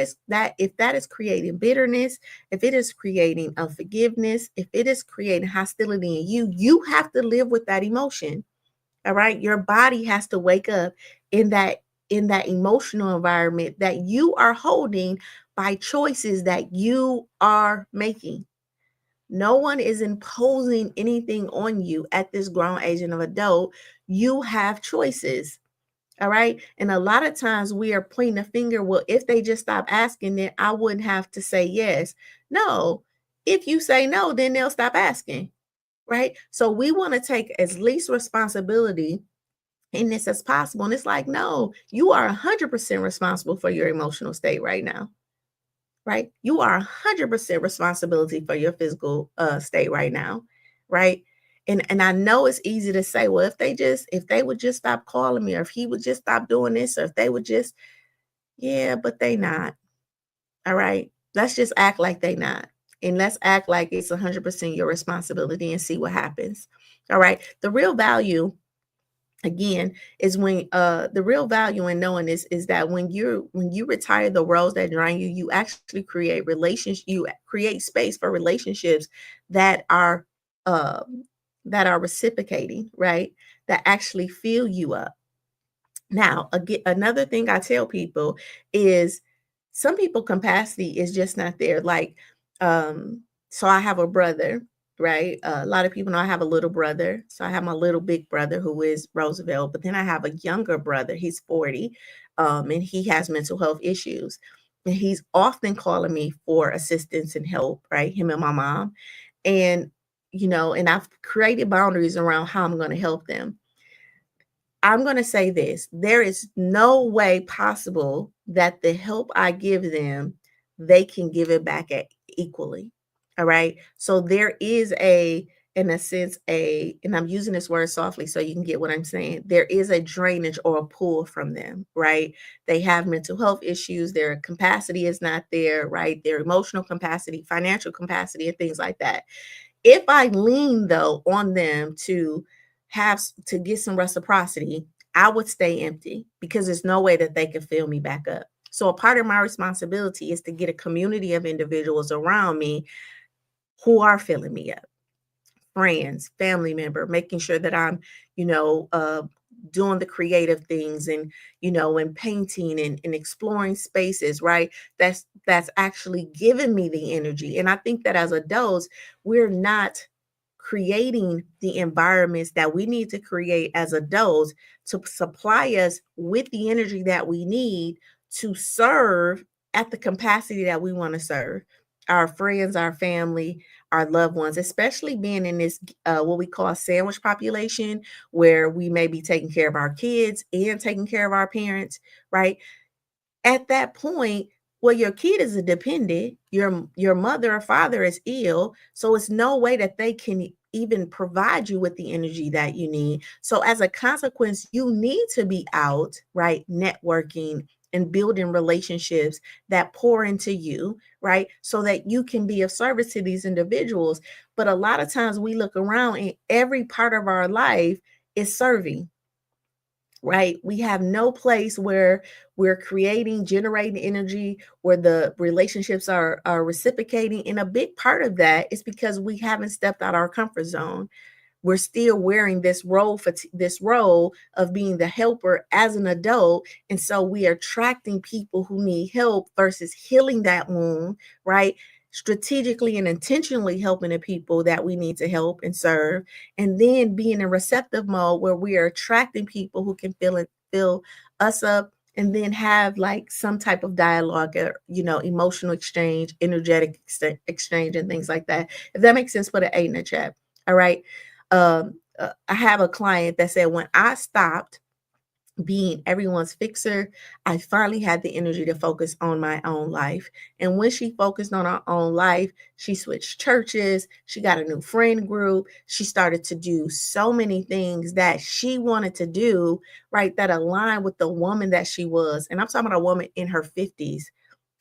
if that is creating bitterness, if it is creating unforgiveness, if it is creating hostility in you, you have to live with that emotion. All right. Your body has to wake up in that emotional environment that you are holding by choices that you are making. No one is imposing anything on you at this grown age and of adult. You have choices. All right. And a lot of times we are pointing a finger. Well, if they just stop asking, then I wouldn't have to say yes. No, if you say no, then they'll stop asking. Right. So we want to take as least responsibility in this as possible. And it's like, no, you are 100% responsible for your emotional state right now. Right. You are 100% responsibility for your physical state right now. Right. And I know it's easy to say, well, if they would just stop calling me, or if he would just stop doing this, or if they would just, yeah, but they not. All right. Let's just act like they not. And let's act like it's 100% your responsibility and see what happens. All right. The real value, again, is when the real value in knowing this is that when you retire the roles that drain you, you actually create relations, you create space for relationships that are uh reciprocating, right? That actually fill you up. Now, again, another thing I tell people is some people capacity is just not there. Like, so I have a brother, right? A lot of people know I have a little brother. So I have my little big brother who is Roosevelt, but then I have a younger brother. He's 40, and he has mental health issues. And he's often calling me for assistance and help, right? Him and my mom. And, and I've created boundaries around how I'm going to help them. I'm going to say this. There is no way possible that the help I give them, they can give it back equally. All right. So there is in a sense, and I'm using this word softly so you can get what I'm saying. There is a drainage or a pull from them, right? They have mental health issues. Their capacity is not there, right? Their emotional capacity, financial capacity, and things like that. If I lean though on them to get some reciprocity, I would stay empty because there's no way that they can fill me back up. So a part of my responsibility is to get a community of individuals around me who are filling me up. Friends, family member, making sure that I'm, you know, uh, doing the creative things and, and painting and exploring spaces, right? That's actually giving me the energy. And I think that as adults, we're not creating the environments that we need to create as adults to supply us with the energy that we need to serve at the capacity that we want to serve our friends, our family, our loved ones, especially being in this what we call a sandwich population, where we may be taking care of our kids and taking care of our parents, right? At that point, well, your kid is a dependent, your mother or father is ill, so it's no way that they can even provide you with the energy that you need. So as a consequence, you need to be out, right, networking and building relationships that pour into you, right, so that you can be of service to these individuals. But a lot of times we look around and every part of our life is serving, right? We have no place where we're creating, generating energy, where the relationships are reciprocating. And a big part of that is because we haven't stepped out our comfort zone, we're still wearing this role for this role of being the helper as an adult. And so we are attracting people who need help versus healing that wound, right? Strategically and intentionally helping the people that we need to help and serve, and then being in receptive mode where we are attracting people who can fill us up, and then have like some type of dialogue or emotional exchange, energetic exchange, and things like that. If that makes sense, put an 8 in the chat. All right. I have a client that said, when I stopped being everyone's fixer, I finally had the energy to focus on my own life. And when she focused on her own life, she switched churches, she got a new friend group, she started to do so many things that she wanted to do, right, that aligned with the woman that she was. And I'm talking about a woman in her 50s.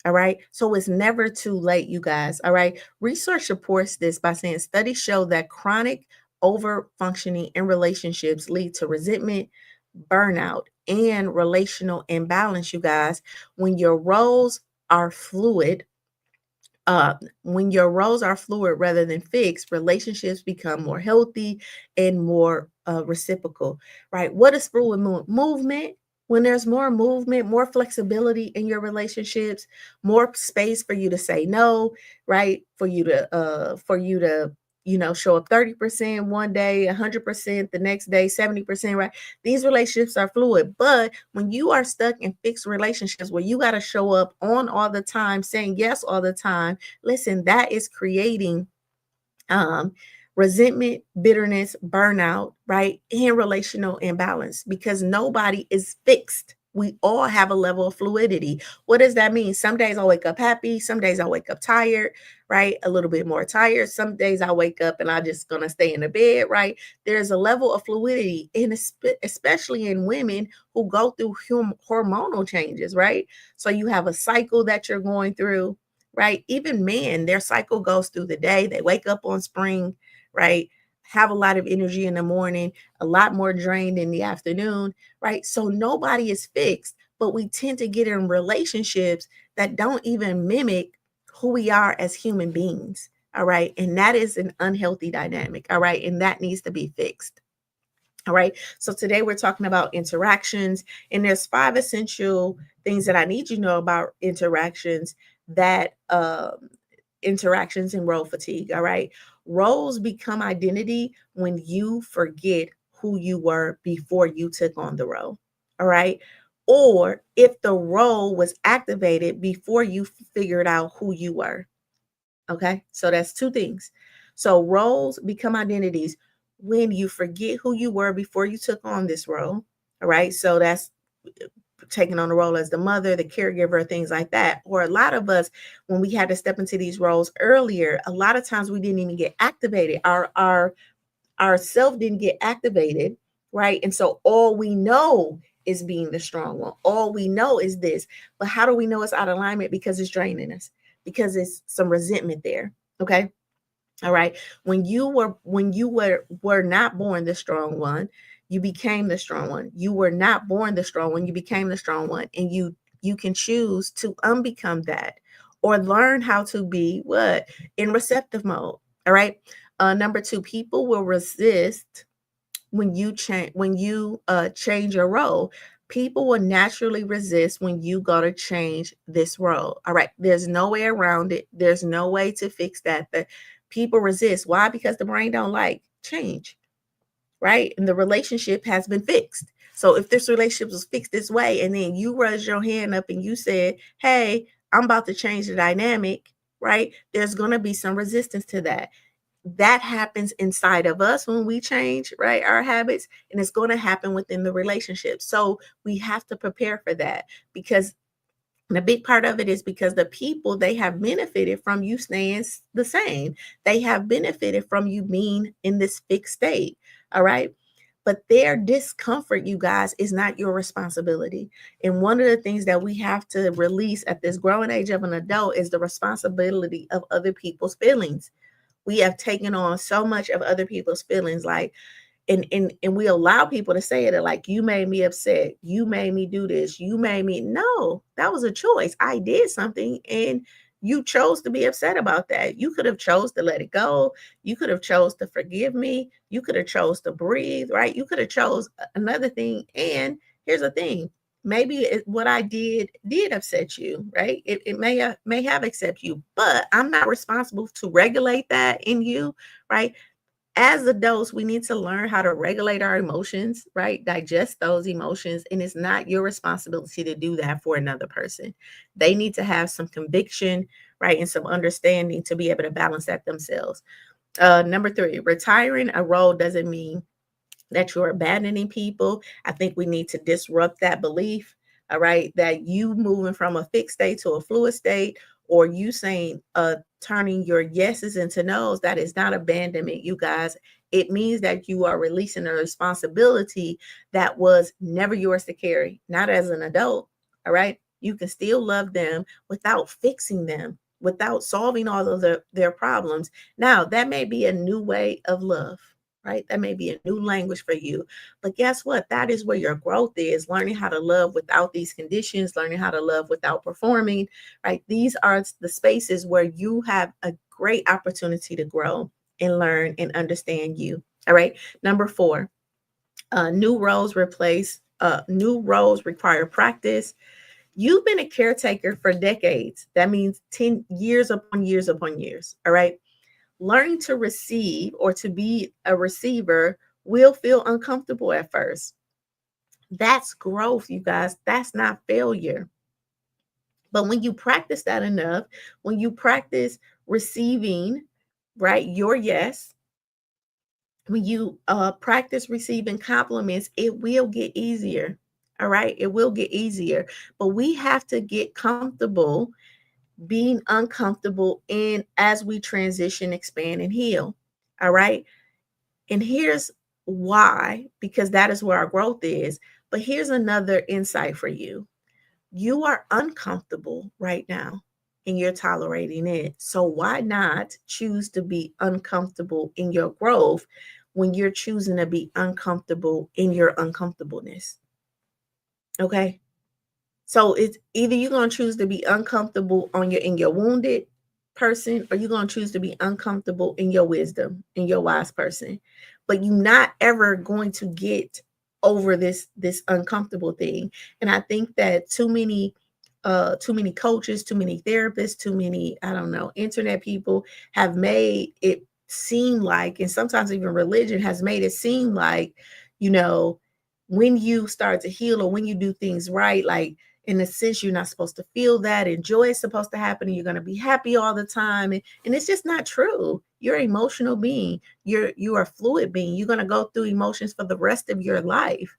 All right. So it's never too late, you guys. All right. Research supports this by saying studies show that chronic over functioning in relationships lead to resentment, burnout, and relational imbalance, you guys. When your roles are fluid, when your roles are fluid rather than fixed, relationships become more healthy and more reciprocal, right? What is fluid movement? When there's more movement, more flexibility in your relationships, more space for you to say no, right? For you to show up 30% one day, 100% the next day, 70%, right? These relationships are fluid. But when you are stuck in fixed relationships where you got to show up on all the time, saying yes all the time, listen, that is creating um, resentment, bitterness, burnout, right? And relational imbalance, because nobody is fixed. We all have a level of fluidity. What does that mean? Some days I wake up happy. Some days I wake up tired, right? A little bit more tired. Some days I wake up and I just gonna stay in the bed, right? There's a level of fluidity, and especially in women who go through hormonal changes, right? So you have a cycle that you're going through, right? Even men, their cycle goes through the day. They wake up on spring, right? Have a lot of energy in the morning, a lot more drained in the afternoon, right? So nobody is fixed, but we tend to get in relationships that don't even mimic who we are as human beings. All right. And that is an unhealthy dynamic. All right. And that needs to be fixed. All right. So today we're talking about interactions, and there's 5 essential things that I need you to know about interactions, that interactions and role fatigue. All right. Roles become identity when you forget who you were before you took on the role. All right. Or if the role was activated before you figured out who you were. Okay. So that's 2 things. So roles become identities when you forget who you were before you took on this role. All right. So that's taking on the role as the mother, the caregiver, things like that. Or a lot of us, when we had to step into these roles earlier, a lot of times we didn't even get activated. Our self didn't get activated, right? And so all we know is being the strong one. All we know is this. But how do we know it's out of alignment? Because it's draining us, because it's some resentment there. Okay. All right. When you were not born the strong one, you became the strong one. You were not born the strong one, you became the strong one. And you can choose to unbecome that, or learn how to be what? In receptive mode. All right. Number 2, people will resist when you change your role. People will naturally resist when you go to change this role. All right. There's no way around it. There's no way to fix that. But people resist. Why? Because the brain don't like change, right? And the relationship has been fixed. So if this relationship was fixed this way, and then you raised your hand up and you said, hey, I'm about to change the dynamic, right? There's going to be some resistance to that. That happens inside of us when we change, right, our habits, and it's going to happen within the relationship. So we have to prepare for that, because the big part of it is because the people, they have benefited from you staying the same. They have benefited from you being in this fixed state. All right. But their discomfort, you guys, is not your responsibility. And one of the things that we have to release at this growing age of an adult is the responsibility of other people's feelings. We have taken on so much of other people's feelings, like, and we allow people to say it, like, you made me upset, you made me do this, you made me. No, that was a choice. I did something, and you chose to be upset about that. You could have chose to let it go. You could have chose to forgive me. You could have chose to breathe, right? You could have chose another thing. And here's the thing. Maybe what I did upset you, right? It may have upset you, but I'm not responsible to regulate that in you, right? As adults, we need to learn how to regulate our emotions, right? Digest those emotions. And it's not your responsibility to do that for another person. They need to have some conviction, right? And some understanding to be able to balance that themselves. Number three, retiring a role doesn't mean that you're abandoning people. I think we need to disrupt that belief. All right. That you moving from a fixed state to a fluid state, or you saying turning your yeses into nos, that is not abandonment, you guys. It means that you are releasing a responsibility that was never yours to carry, not as an adult. All right. You can still love them without fixing them, without solving all of their problems. Now, that may be a new way of love, right? That may be a new language for you. But guess what? That is where your growth is, learning how to love without these conditions, learning how to love without performing, right? These are the spaces where you have a great opportunity to grow and learn and understand you. All right. Number four, new roles require practice. You've been a caretaker for decades. That means 10 years upon years upon years. All right. Learning to receive or to be a receiver will feel uncomfortable at first. That's growth, you guys. That's not failure. But when you practice that enough, when you practice receiving, right, your yes, when you practice receiving compliments, it will get easier. All right. It will get easier. But we have to get comfortable being uncomfortable and as we transition, expand, and heal. All right. And here's why, because that is where our growth is. But here's another insight for you. You are uncomfortable right now and you're tolerating it. So why not choose to be uncomfortable in your growth when you're choosing to be uncomfortable in your uncomfortableness? Okay. So it's either you're going to choose to be uncomfortable on your in your wounded person, or you're going to choose to be uncomfortable in your wisdom, in your wise person. But you're not ever going to get over this uncomfortable thing. And I think that too many coaches, too many therapists, too many, I don't know, internet people have made it seem like, and sometimes even religion has made it seem like, you know, when you start to heal or when you do things right, like in a sense, you're not supposed to feel that, and joy is supposed to happen, and you're going to be happy all the time. And it's just not true. You're an emotional being. You are a fluid being. You're going to go through emotions for the rest of your life.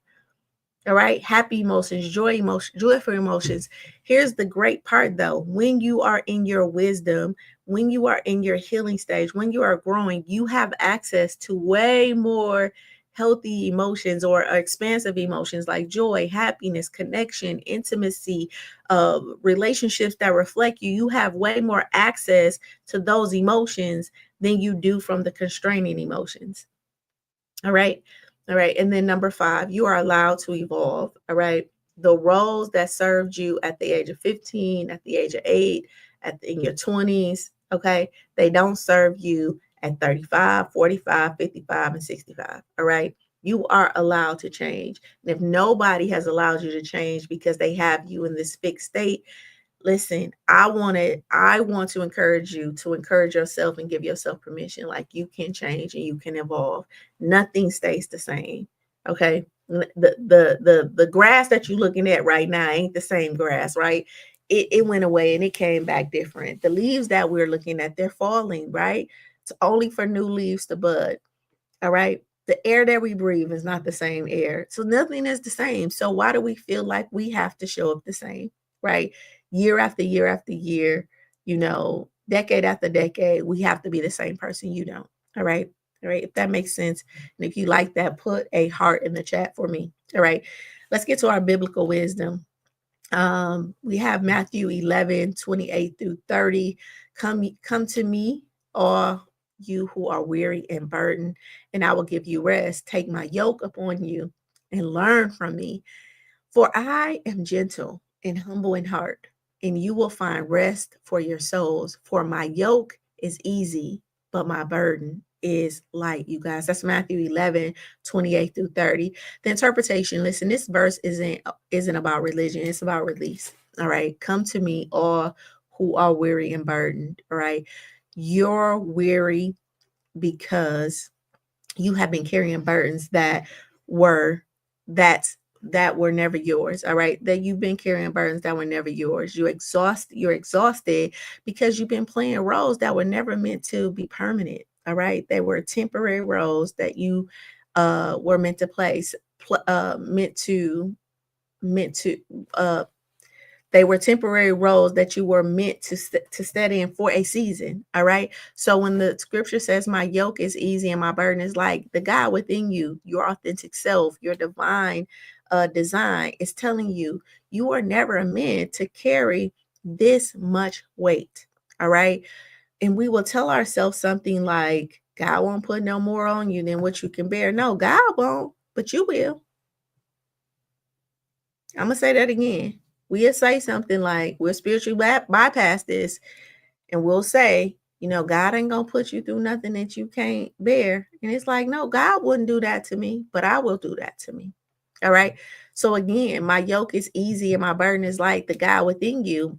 All right. Happy emotions, joyful emotions. Here's the great part though. When you are in your wisdom, when you are in your healing stage, when you are growing, you have access to way more healthy emotions or expansive emotions like joy, happiness, connection, intimacy, relationships that reflect you. You have way more access to those emotions than you do from the constraining emotions. All right. All right. And then number five, you are allowed to evolve. All right. The roles that served you at the age of 15, at the age of 8, in your 20s, okay, they don't serve you at 35, 45, 55, and 65. All right. You are allowed to change. And if nobody has allowed you to change because they have you in this fixed state, listen, I want to encourage you to encourage yourself and give yourself permission. Like you can change and you can evolve. Nothing stays the same. Okay. The grass that you're looking at right now ain't the same grass, right? It went away and it came back different. The leaves that we're looking at, they're falling, right? It's only for new leaves to bud. All right. The air that we breathe is not the same air. So nothing is the same. So why do we feel like we have to show up the same? Right? Year after year after year, decade after decade, we have to be the same person. You don't. All right. All right. If that makes sense. And if you like that, put a heart in the chat for me. All right. Let's get to our biblical wisdom. We have Matthew 11:28-30. Come to me, all you who are weary and burdened, and I will give you rest. Take my yoke upon you and learn from me, for I am gentle and humble in heart, and you will find rest for your souls. For my yoke is easy, but my burden is light, you guys. That's Matthew 11:28-30. The interpretation, listen, this verse isn't about religion, it's about release. All right. Come to me, all who are weary and burdened. All right. You're weary because you have been carrying burdens were that were never yours. All right, that you've been carrying burdens that were never yours. You're exhausted because you've been playing roles that were never meant to be permanent. All right, they were temporary roles that you were meant to play, meant to uh they were temporary roles that you were meant to stay in for a season. All right. So when the scripture says, my yoke is easy and my burden is light, the God within you, your authentic self, your divine design is telling you, you are never meant to carry this much weight. All right. And we will tell ourselves something like, God won't put no more on you than what you can bear. No, God won't, but you will. I'm going to say that again. We'll say something like, we'll spiritually bypass this, and we'll say, God ain't going to put you through nothing that you can't bear. And it's like, no, God wouldn't do that to me, but I will do that to me. All right. So again, my yoke is easy and my burden is light. The God within you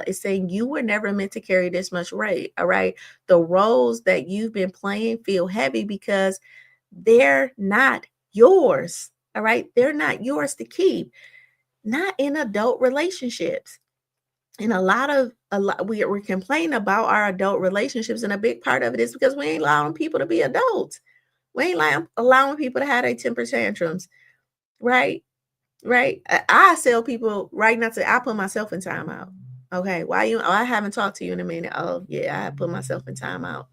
is saying you were never meant to carry this much weight. All right. The roles that you've been playing feel heavy because they're not yours. All right. They're not yours to keep, not in adult relationships. And a lot we're complaining about our adult relationships, and a big part of it is because we ain't allowing people to be adults. We ain't allowing people to have their temper tantrums, right? Right. I tell people right now, I put myself in timeout. Okay, why you? Oh, I haven't talked to you in a minute. Oh, yeah, I put myself in timeout.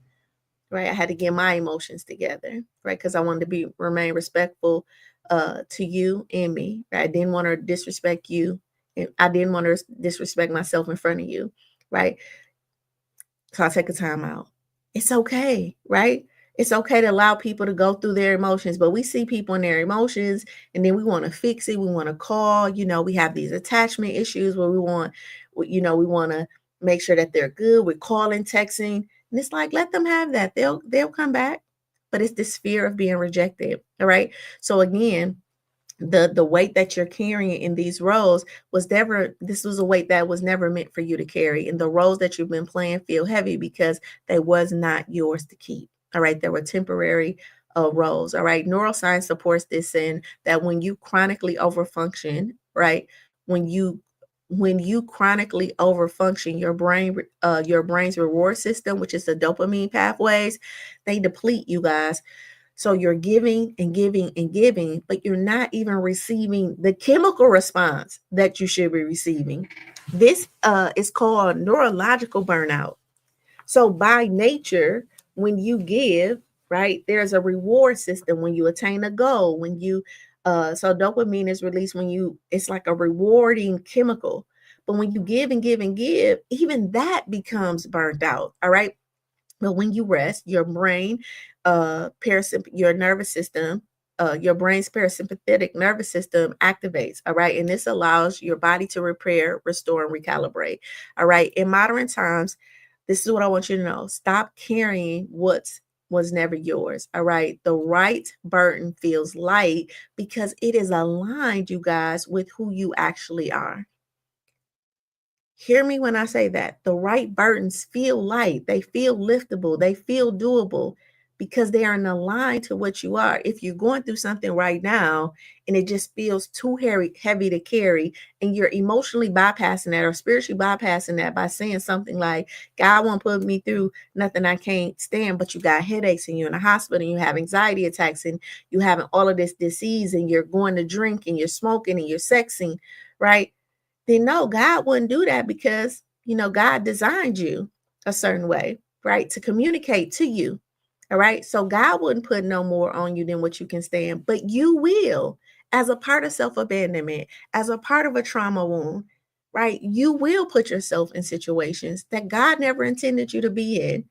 Right, I had to get my emotions together, right, because I wanted to remain respectful to you and me. Right? I didn't want to disrespect you, and I didn't want to disrespect myself in front of you, right? So I take a time out. It's okay, right? It's okay to allow people to go through their emotions, but we see people in their emotions and then we want to fix it. We want to call, we have these attachment issues where we want to make sure that they're good. We're calling, texting, and it's like, let them have that. They'll come back. But it's this fear of being rejected. All right. So again, the weight that you're carrying in these roles this was a weight that was never meant for you to carry, and the roles that you've been playing feel heavy because they was not yours to keep. All right, there were temporary roles. All right, neuroscience supports this in that when you chronically overfunction, right, when you chronically overfunction, your brain's reward system, which is the dopamine pathways, they deplete, you guys. So you're giving and giving and giving, but you're not even receiving the chemical response that you should be receiving. This is called neurological burnout. So by nature, when you give, right, there's a reward system when you attain a goal, so dopamine is released it's like a rewarding chemical. But when you give and give and give, even that becomes burnt out. All right. But when you rest, your brain, your nervous system, your brain's parasympathetic nervous system activates. All right. And this allows your body to repair, restore, and recalibrate. All right. In modern times, this is what I want you to know. Stop carrying what was never yours. All right. The right burden feels light because it is aligned, you guys, with who you actually are. Hear me when I say that. The right burdens feel light. They feel liftable. They feel doable because they are in line to what you are. If you're going through something right now and it just feels too heavy to carry, and you're emotionally bypassing that or spiritually bypassing that by saying something like, God won't put me through nothing I can't stand, but you got headaches and you're in the hospital and you have anxiety attacks and you having all of this disease and you're going to drink and you're smoking and you're sexing, right? Then no, God wouldn't do that because, God designed you a certain way, right? To communicate to you. All right. So God wouldn't put no more on you than what you can stand, but you will, as a part of self-abandonment, as a part of a trauma wound, right? You will put yourself in situations that God never intended you to be in,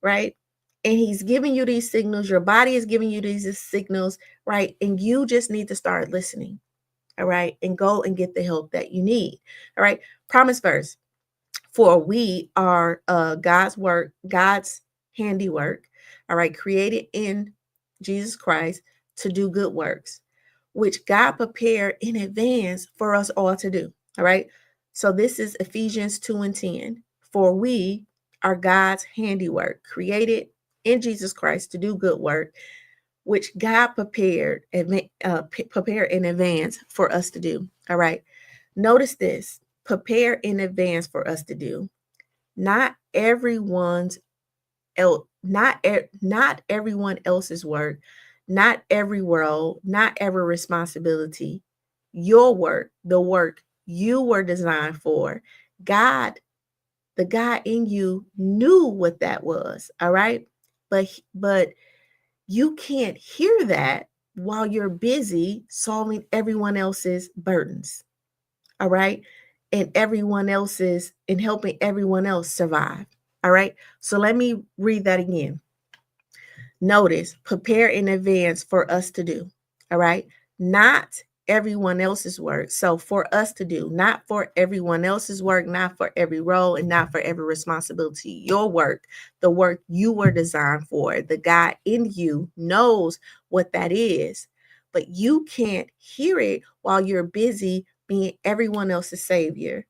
right? And he's giving you these signals. Your body is giving you these signals, right? And you just need to start listening. All right. And go and get the help that you need. All right. Promise verse. For we are God's work, God's handiwork, all right, created in Jesus Christ to do good works, which God prepared in advance for us all to do. All right. So this is Ephesians 2 and 10. For we are God's handiwork, created in Jesus Christ to do good work, which God prepared in advance for us to do. All right. Notice this: prepare in advance for us to do. Not everyone's else, not everyone else's work, not every role, not every responsibility. Your work, the work you were designed for. God, the God in you knew what that was. All right. But you can't hear that while you're busy solving everyone else's burdens. All right. And helping everyone else survive. All right. So let me read that again. Notice, prepare in advance for us to do. All right. Not everyone else's work. So for us to do, not for everyone else's work, not for every role, and not for every responsibility. Your work, the work you were designed for. The God in you knows what that is, but you can't hear it while you're busy being everyone else's savior,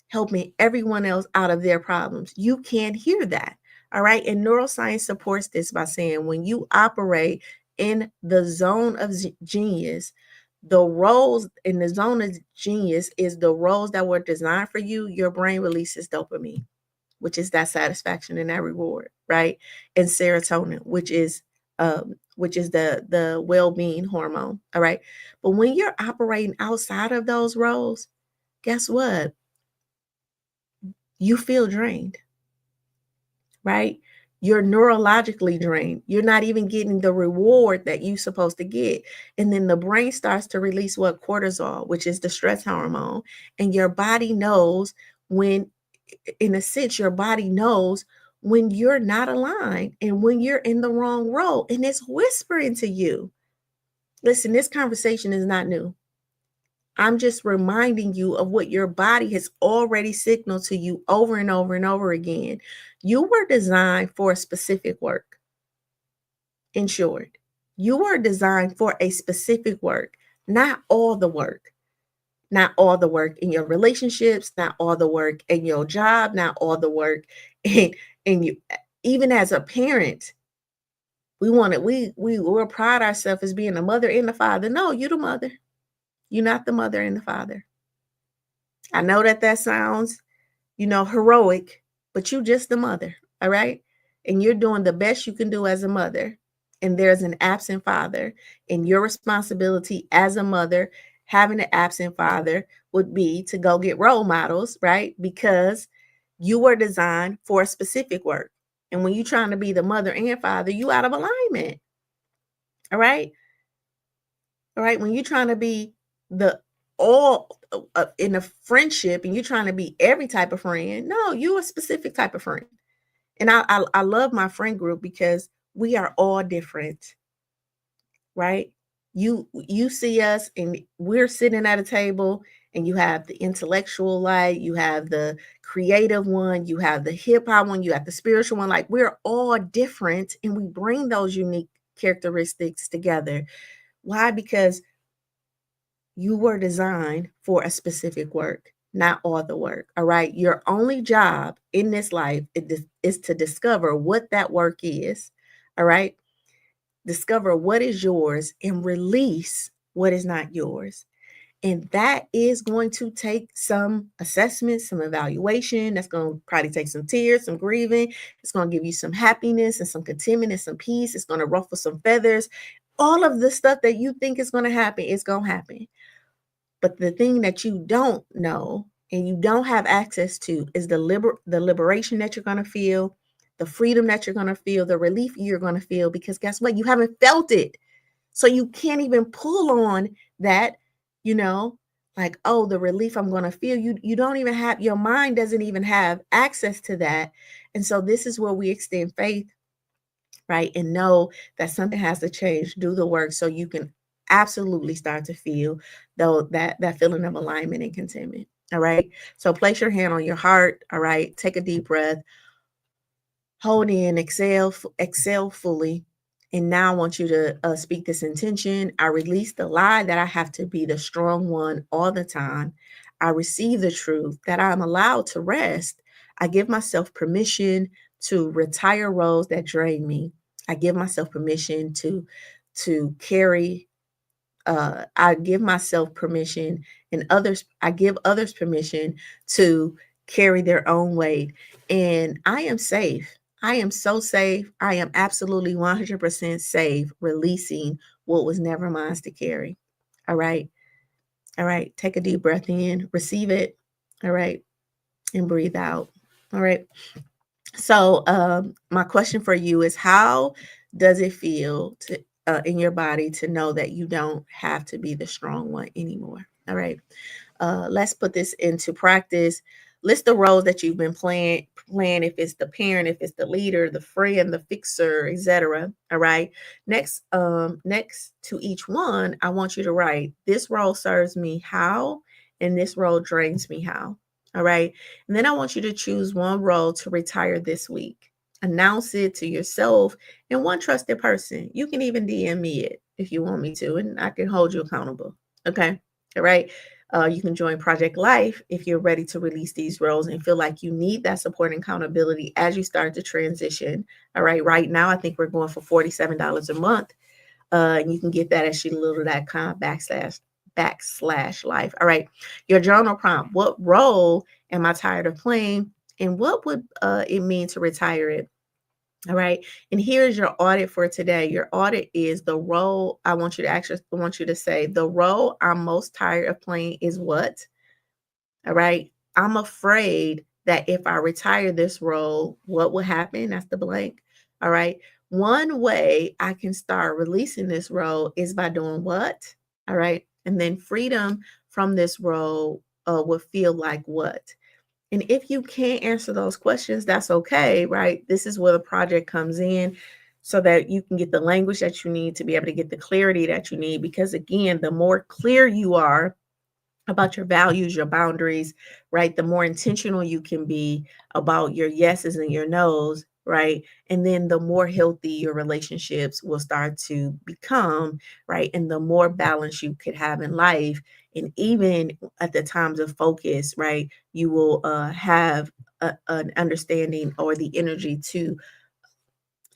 helping everyone else out of their problems. You can't hear that. All right. And neuroscience supports this by saying when you operate in the zone of genius, the roles in the zone of genius is the roles that were designed for you. Your brain releases dopamine, which is that satisfaction and that reward, right? And serotonin, which is the well-being hormone. All right. But when you're operating outside of those roles, guess what? You feel drained, right? You're neurologically drained. You're not even getting the reward that you're supposed to get. And then the brain starts to release what? Cortisol, which is the stress hormone. And your body knows when, in a sense, your body knows when you're not aligned and when you're in the wrong role. And it's whispering to you. Listen, this conversation is not new. I'm just reminding you of what your body has already signaled to you over and over and over again. You were designed for a specific work. In short, you were designed for a specific work, not all the work. Not all the work in your relationships, not all the work in your job, not all the work in you. Even as a parent, we'll pride ourselves as being the mother and the father. No, you're the mother. You're not the mother and the father. I know that sounds, heroic, but you just the mother, all right? And you're doing the best you can do as a mother. And there's an absent father. And your responsibility as a mother, having an absent father, would be to go get role models, right? Because you were designed for a specific work. And when you're trying to be the mother and father, you out of alignment. All right? All right. When you're trying to be the all in a friendship and you're trying to be every type of friend, no, you're a specific type of friend. And I love my friend group because we are all different, right? You see us and we're sitting at a table and you have the intellectual light, you have the creative one, you have the hip hop one, you have the spiritual one. Like we're all different and we bring those unique characteristics together. Why? Because you were designed for a specific work, not all the work. All right. Your only job in this life is to discover what that work is. All right. Discover what is yours and release what is not yours. And that is going to take some assessment, some evaluation. That's going to probably take some tears, some grieving. It's going to give you some happiness and some contentment and some peace. It's going to ruffle some feathers. All of the stuff that you think is going to happen, it's going to happen. But the thing that you don't know and you don't have access to is the liberation that you're going to feel, the freedom that you're going to feel, the relief you're going to feel, because guess what? You haven't felt it. So you can't even pull on that, like, oh, the relief I'm going to feel. You don't even have, your mind doesn't even have access to that. And so this is where we extend faith, right? And know that something has to change, do the work so you can absolutely start to feel though that feeling of alignment and contentment. All right. So place your hand on your heart. All right. Take a deep breath. Hold in, exhale fully. And now I want you to speak this intention. I release the lie that I have to be the strong one all the time. I receive the truth that I'm allowed to rest. I give myself permission to retire roles that drain me. I give myself permission to carry. I give myself permission, and I give others permission to carry their own weight. And I am safe. I am so safe. I am absolutely 100% safe releasing what was never mine to carry. All right. All right. Take a deep breath in, receive it. All right. And breathe out. All right. So, my question for you is, how does it feel to in your body to know that you don't have to be the strong one anymore? All right. Let's put this into practice. List the roles that you've been playing, if it's the parent, if it's the leader, the friend, the fixer, etc. All right. Next to each one, I want you to write, this role serves me how, and this role drains me how. All right. And then I want you to choose one role to retire this week. Announce it to yourself and one trusted person. You can even DM me it if you want me to, and I can hold you accountable. Okay. All right. You can join Project Life if you're ready to release these roles and feel like you need that support and accountability as you start to transition. All right. Right now, I think we're going for $47 a month. And you can get that at sheetalittle.com/backslash life. All right. Your journal prompt. What role am I tired of playing? And what would it mean to retire it? All right. And here's your audit for today. Your audit is the role. I want you to say, the role I'm most tired of playing is what? All right. I'm afraid that if I retire this role, what will happen? That's the blank. All right. One way I can start releasing this role is by doing what? All right. And then freedom from this role would feel like what? And if you can't answer those questions, that's okay, right? This is where the project comes in so that you can get the language that you need to be able to get the clarity that you need. Because again, the more clear you are about your values, your boundaries, right? The more intentional you can be about your yeses and your nos, right? And then the more healthy your relationships will start to become, right? And the more balance you could have in life. And even at the times of focus, right? You will have an understanding or the energy to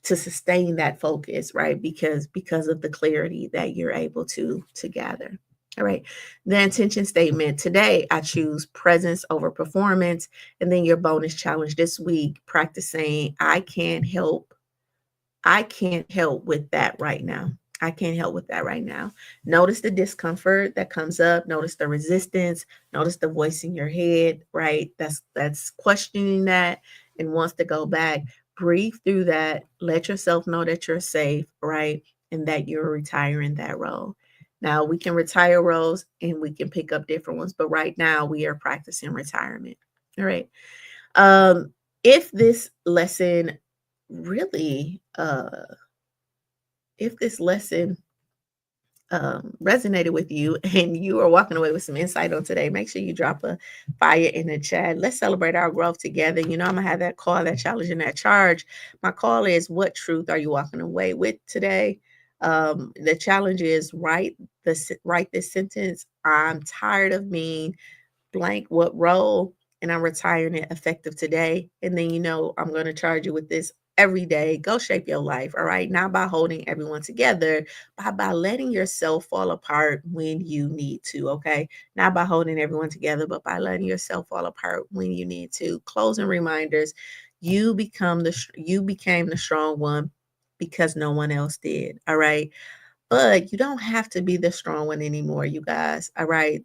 sustain that focus, right? Because of the clarity that you're able to gather. All right. The intention statement. Today, I choose presence over performance. And then your bonus challenge this week, practice saying, I can't help with that right now. I can't help with that right now. Notice the discomfort that comes up. Notice the resistance. Notice the voice in your head, right? That's questioning that and wants to go back. Breathe through that. Let yourself know that you're safe, right? And that you're retiring that role. Now we can retire roles and we can pick up different ones, but right now we are practicing retirement. All right. If this lesson really if this lesson resonated with you and you are walking away with some insight on today, make sure you drop a fire in the chat. Let's celebrate our growth together. You know, I'm gonna have that call, that challenge, and that charge. My call is, what truth are you walking away with today? The challenge is, write this sentence. I'm tired of being blank what role, and I'm retiring it effective today. And then, I'm going to charge you with this every day. Go shape your life. All right. Not by holding everyone together, by letting yourself fall apart when you need to. Okay. Not by holding everyone together, but by letting yourself fall apart when you need to. Closing reminders. You became the strong one because no one else did. All right. But you don't have to be the strong one anymore, you guys. All right.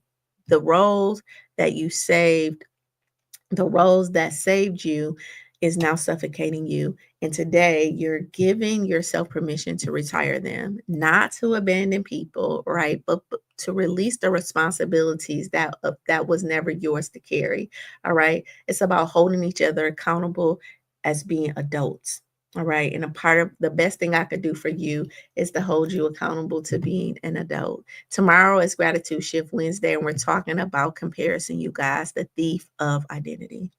The roles that you saved, the roles that saved you is now suffocating you. And today you're giving yourself permission to retire them, not to abandon people, right? But to release the responsibilities that was never yours to carry. All right. It's about holding each other accountable as being adults. All right. And a part of the best thing I could do for you is to hold you accountable to being an adult. Tomorrow is Gratitude Shift Wednesday, and we're talking about comparison, you guys, the thief of identity.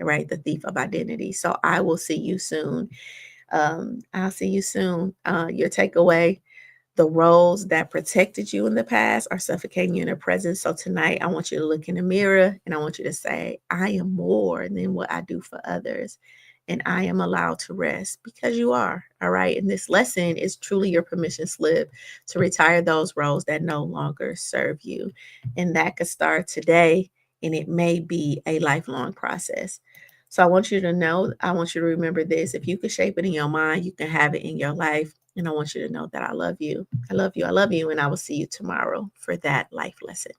All right. The thief of identity. So I will see you soon. I'll see you soon. Your takeaway: the roles that protected you in the past are suffocating you in the present. So tonight, I want you to look in the mirror and I want you to say, I am more than what I do for others. And I am allowed to rest because you are. All right. And this lesson is truly your permission slip to retire those roles that no longer serve you. And that could start today. And it may be a lifelong process. So I want you to know, I want you to remember this. If you can shape it in your mind, you can have it in your life. And I want you to know that I love you. I love you. I love you. And I will see you tomorrow for that life lesson.